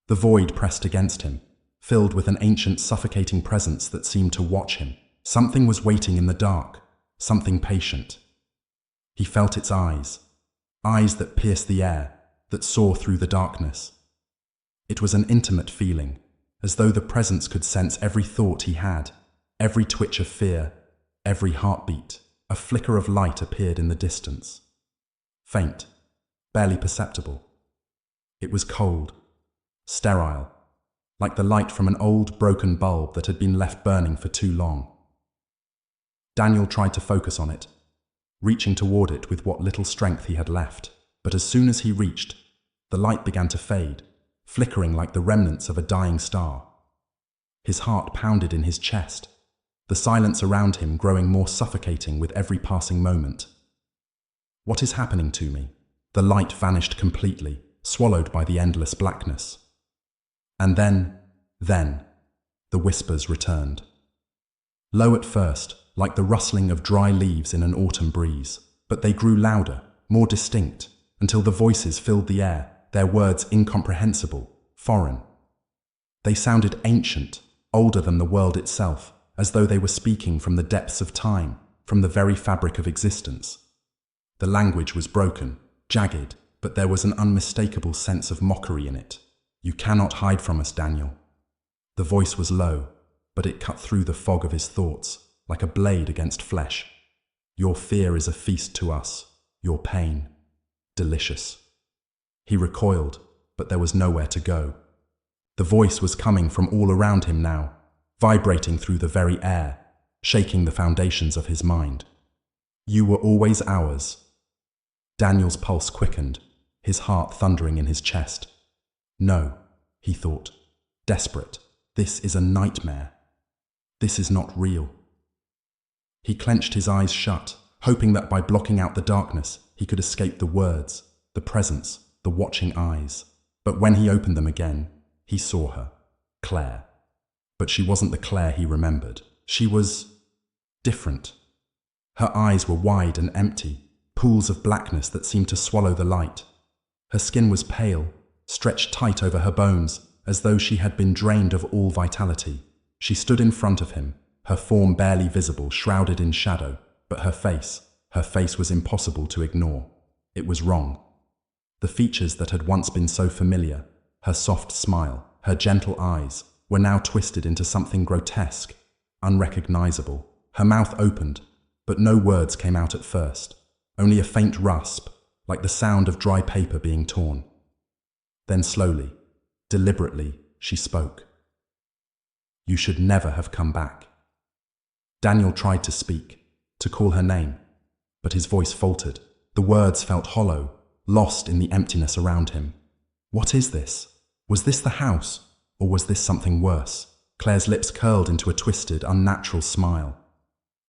The void pressed against him, filled with an ancient, suffocating presence that seemed to watch him. Something was waiting in the dark, something patient. He felt its eyes that pierced the air, that saw through the darkness. It was an intimate feeling, as though the presence could sense every thought he had, every twitch of fear, every heartbeat. A flicker of light appeared in the distance. Faint, barely perceptible. It was cold, sterile, like the light from an old, broken bulb that had been left burning for too long. Daniel tried to focus on it, reaching toward it with what little strength he had left. But as soon as he reached, the light began to fade, flickering like the remnants of a dying star. His heart pounded in his chest, the silence around him growing more suffocating with every passing moment. What is happening to me? The light vanished completely, swallowed by the endless blackness. And then, the whispers returned. Low at first, like the rustling of dry leaves in an autumn breeze, but they grew louder, more distinct, until the voices filled the air, their words incomprehensible, foreign. They sounded ancient, older than the world itself, as though they were speaking from the depths of time, from the very fabric of existence. The language was broken, jagged, but there was an unmistakable sense of mockery in it. "You cannot hide from us, Daniel." The voice was low, but it cut through the fog of his thoughts, like a blade against flesh. "Your fear is a feast to us, your pain, delicious." He recoiled, but there was nowhere to go. The voice was coming from all around him now, vibrating through the very air, shaking the foundations of his mind. "You were always ours." Daniel's pulse quickened, his heart thundering in his chest. "No," he thought, desperate. "This is a nightmare. This is not real." He clenched his eyes shut, hoping that by blocking out the darkness, he could escape the words, the presence, the watching eyes. But when he opened them again, he saw her, Claire. But she wasn't the Claire he remembered. She was different. Her eyes were wide and empty, pools of blackness that seemed to swallow the light. Her skin was pale, stretched tight over her bones, as though she had been drained of all vitality. She stood in front of him, her form barely visible, shrouded in shadow, but her face was impossible to ignore. It was wrong. The features that had once been so familiar, her soft smile, her gentle eyes, were now twisted into something grotesque, unrecognizable. Her mouth opened, but no words came out at first, only a faint rasp, like the sound of dry paper being torn. Then slowly, deliberately, she spoke. "You should never have come back." Daniel tried to speak, to call her name, but his voice faltered. The words felt hollow, lost in the emptiness around him. What is this? Was this the house, or was this something worse? Claire's lips curled into a twisted, unnatural smile.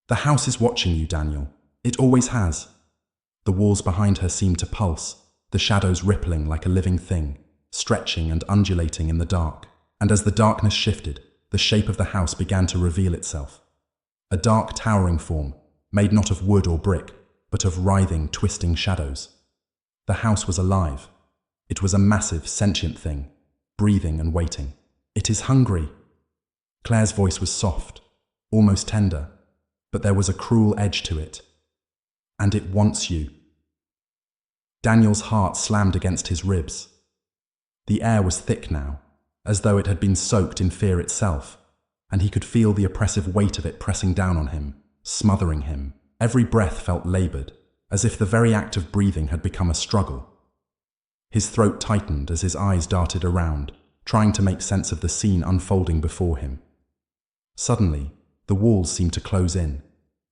"The house is watching you, Daniel. It always has." The walls behind her seemed to pulse, the shadows rippling like a living thing, stretching and undulating in the dark. And as the darkness shifted, the shape of the house began to reveal itself. A dark, towering form, made not of wood or brick, but of writhing, twisting shadows. The house was alive. It was a massive, sentient thing, breathing and waiting. "It is hungry." Claire's voice was soft, almost tender, but there was a cruel edge to it. "And it wants you." Daniel's heart slammed against his ribs. The air was thick now, as though it had been soaked in fear itself, and he could feel the oppressive weight of it pressing down on him, smothering him. Every breath felt labored, as if the very act of breathing had become a struggle. His throat tightened as his eyes darted around, trying to make sense of the scene unfolding before him. Suddenly, the walls seemed to close in,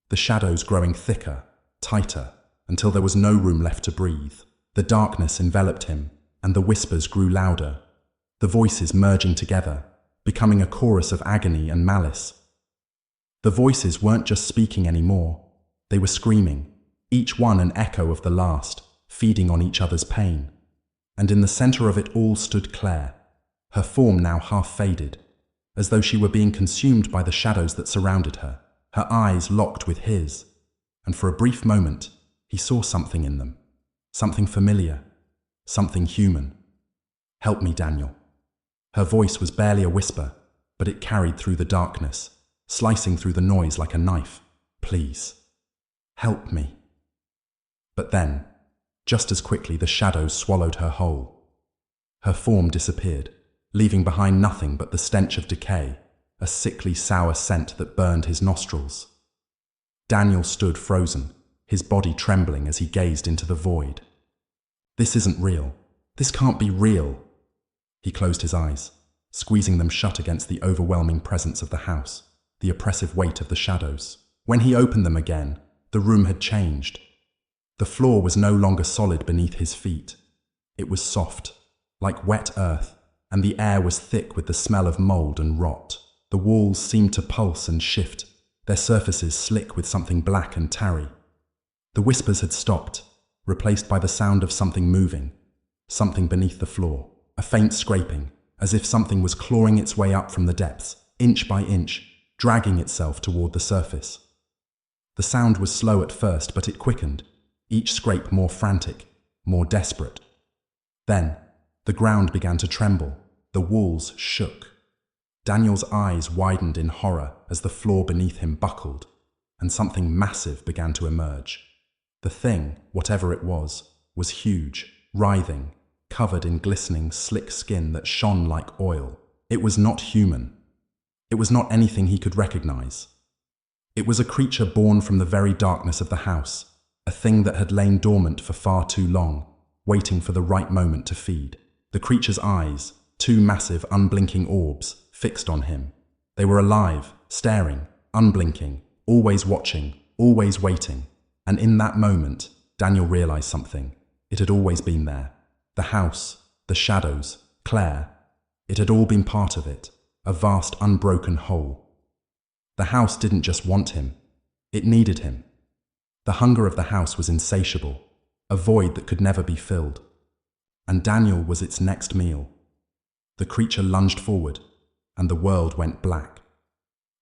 the shadows growing thicker, tighter, until there was no room left to breathe. The darkness enveloped him, and the whispers grew louder, the voices merging together, becoming a chorus of agony and malice. The voices weren't just speaking anymore, they were screaming, each one an echo of the last, feeding on each other's pain. And in the center of it all stood Claire, her form now half faded, as though she were being consumed by the shadows that surrounded her, her eyes locked with his. And for a brief moment, he saw something in them, something familiar, something human. "Help me, Daniel." Her voice was barely a whisper, but it carried through the darkness, slicing through the noise like a knife. "Please, help me." But then, just as quickly, the shadows swallowed her whole. Her form disappeared, leaving behind nothing but the stench of decay, a sickly, sour scent that burned his nostrils. Daniel stood frozen, his body trembling as he gazed into the void. "This isn't real. This can't be real." He closed his eyes, squeezing them shut against the overwhelming presence of the house, the oppressive weight of the shadows. When he opened them again, the room had changed. The floor was no longer solid beneath his feet. It was soft, like wet earth, and the air was thick with the smell of mold and rot. The walls seemed to pulse and shift, their surfaces slick with something black and tarry. The whispers had stopped, replaced by the sound of something moving, something beneath the floor, a faint scraping, as if something was clawing its way up from the depths, inch by inch, dragging itself toward the surface. The sound was slow at first, but it quickened, each scrape more frantic, more desperate. Then, the ground began to tremble, the walls shook. Daniel's eyes widened in horror as the floor beneath him buckled, and something massive began to emerge. The thing, whatever it was huge, writhing, covered in glistening, slick skin that shone like oil. It was not human. It was not anything he could recognize. It was a creature born from the very darkness of the house, a thing that had lain dormant for far too long, waiting for the right moment to feed. The creature's eyes, two massive, unblinking orbs, fixed on him. They were alive, staring, unblinking, always watching, always waiting. And in that moment, Daniel realized something. It had always been there. The house, the shadows, Claire. It had all been part of it, a vast, unbroken whole. The house didn't just want him. It needed him. The hunger of the house was insatiable, a void that could never be filled. And Daniel was its next meal. The creature lunged forward, and the world went black.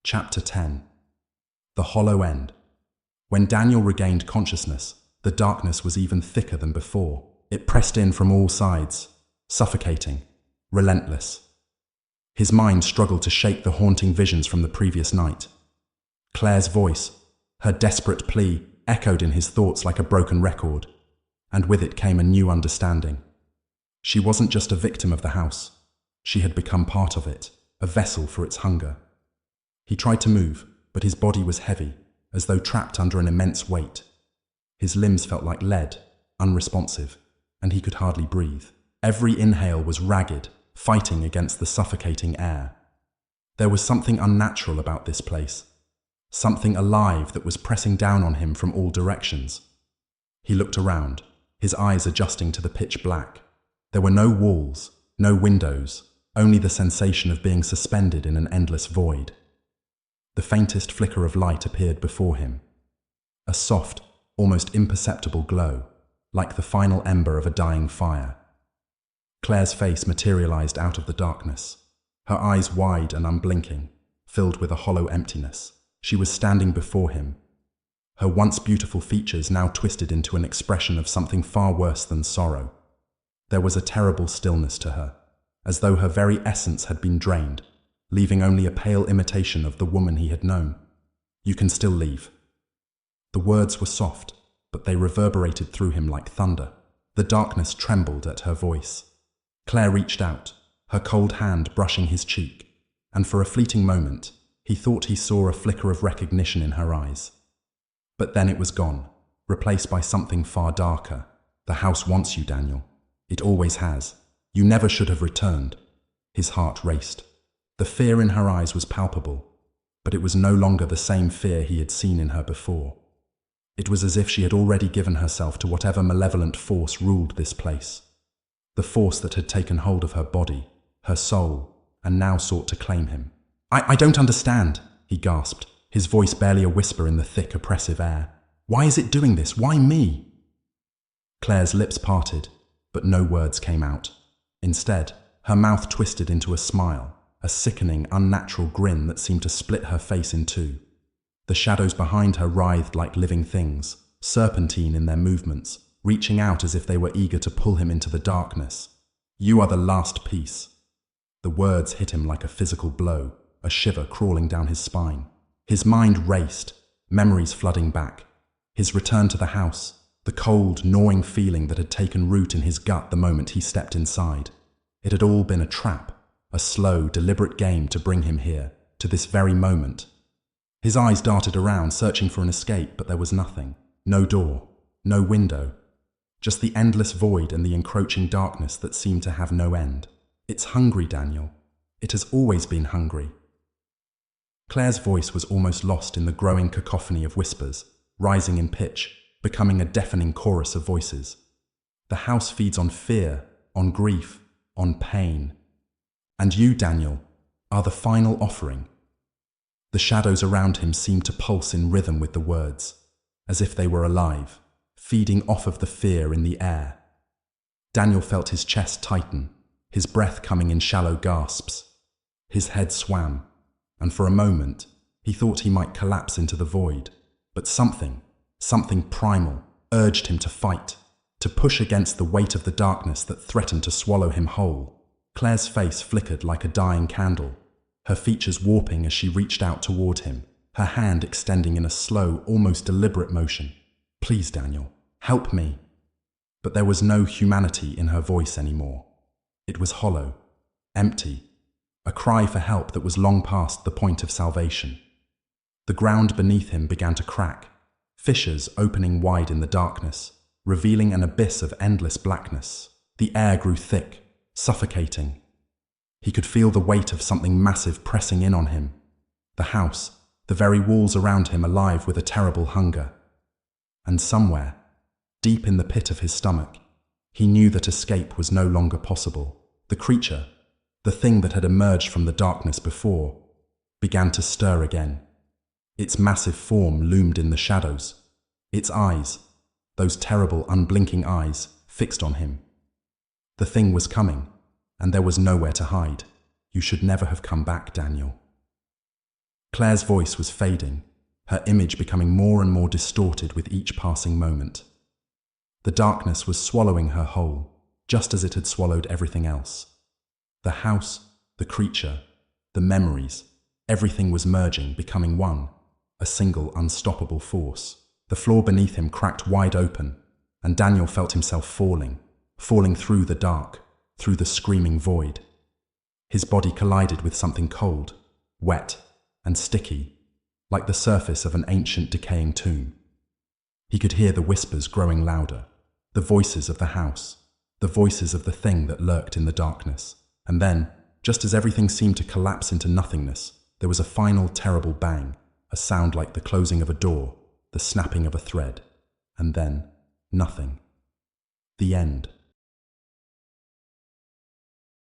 Chapter 10. The Hollow End. When Daniel regained consciousness, the darkness was even thicker than before. It pressed in from all sides, suffocating, relentless. His mind struggled to shake the haunting visions from the previous night. Claire's voice, her desperate plea, echoed in his thoughts like a broken record, and with it came a new understanding. She wasn't just a victim of the house. She had become part of it, a vessel for its hunger. He tried to move, but his body was heavy, as though trapped under an immense weight. His limbs felt like lead, unresponsive, and he could hardly breathe. Every inhale was ragged, fighting against the suffocating air. There was something unnatural about this place, something alive that was pressing down on him from all directions. He looked around, his eyes adjusting to the pitch black. There were no walls, no windows, only the sensation of being suspended in an endless void. The faintest flicker of light appeared before him, a soft, almost imperceptible glow, like the final ember of a dying fire. Claire's face materialized out of the darkness, her eyes wide and unblinking, filled with a hollow emptiness. She was standing before him, her once beautiful features now twisted into an expression of something far worse than sorrow. There was a terrible stillness to her, as though her very essence had been drained, leaving only a pale imitation of the woman he had known. "You can still leave." The words were soft, but they reverberated through him like thunder. The darkness trembled at her voice. Claire reached out, her cold hand brushing his cheek, and for a fleeting moment, he thought he saw a flicker of recognition in her eyes. But then it was gone, replaced by something far darker. "The house wants you, Daniel. It always has. You never should have returned." His heart raced. The fear in her eyes was palpable, but it was no longer the same fear he had seen in her before. It was as if she had already given herself to whatever malevolent force ruled this place. The force that had taken hold of her body, her soul, and now sought to claim him. I don't understand, he gasped, his voice barely a whisper in the thick, oppressive air. Why is it doing this? Why me? Claire's lips parted, but no words came out. Instead, her mouth twisted into a smile, a sickening, unnatural grin that seemed to split her face in two. The shadows behind her writhed like living things, serpentine in their movements, reaching out as if they were eager to pull him into the darkness. You are the last piece. The words hit him like a physical blow, a shiver crawling down his spine. His mind raced, memories flooding back. His return to the house, the cold, gnawing feeling that had taken root in his gut the moment he stepped inside. It had all been a trap, a slow, deliberate game to bring him here, to this very moment. His eyes darted around, searching for an escape, but there was nothing. No door, no window. Just the endless void and the encroaching darkness that seemed to have no end. It's hungry, Daniel. It has always been hungry. Claire's voice was almost lost in the growing cacophony of whispers, rising in pitch, becoming a deafening chorus of voices. The house feeds on fear, on grief, on pain. And you, Daniel, are the final offering. The shadows around him seemed to pulse in rhythm with the words, as if they were alive, feeding off of the fear in the air. Daniel felt his chest tighten, his breath coming in shallow gasps. His head swam, and for a moment, he thought he might collapse into the void. But something primal, urged him to fight, to push against the weight of the darkness that threatened to swallow him whole. Claire's face flickered like a dying candle, her features warping as she reached out toward him, her hand extending in a slow, almost deliberate motion. Please, Daniel, help me. But there was no humanity in her voice anymore. It was hollow, empty, a cry for help that was long past the point of salvation. The ground beneath him began to crack, fissures opening wide in the darkness, revealing an abyss of endless blackness. The air grew thick, suffocating. He could feel the weight of something massive pressing in on him. The house, the very walls around him alive with a terrible hunger. And somewhere, deep in the pit of his stomach, he knew that escape was no longer possible. The creature, the thing that had emerged from the darkness before, began to stir again. Its massive form loomed in the shadows. Its eyes, those terrible, unblinking eyes, fixed on him. The thing was coming, and there was nowhere to hide. You should never have come back, Daniel. Claire's voice was fading, her image becoming more and more distorted with each passing moment. The darkness was swallowing her whole, just as it had swallowed everything else. The house, the creature, the memories, everything was merging, becoming one, a single unstoppable force. The floor beneath him cracked wide open, and Daniel felt himself falling through the dark, through the screaming void. His body collided with something cold, wet, and sticky, like the surface of an ancient decaying tomb. He could hear the whispers growing louder, the voices of the house, the voices of the thing that lurked in the darkness. And then, just as everything seemed to collapse into nothingness, there was a final terrible bang, a sound like the closing of a door, the snapping of a thread, and then nothing. The end.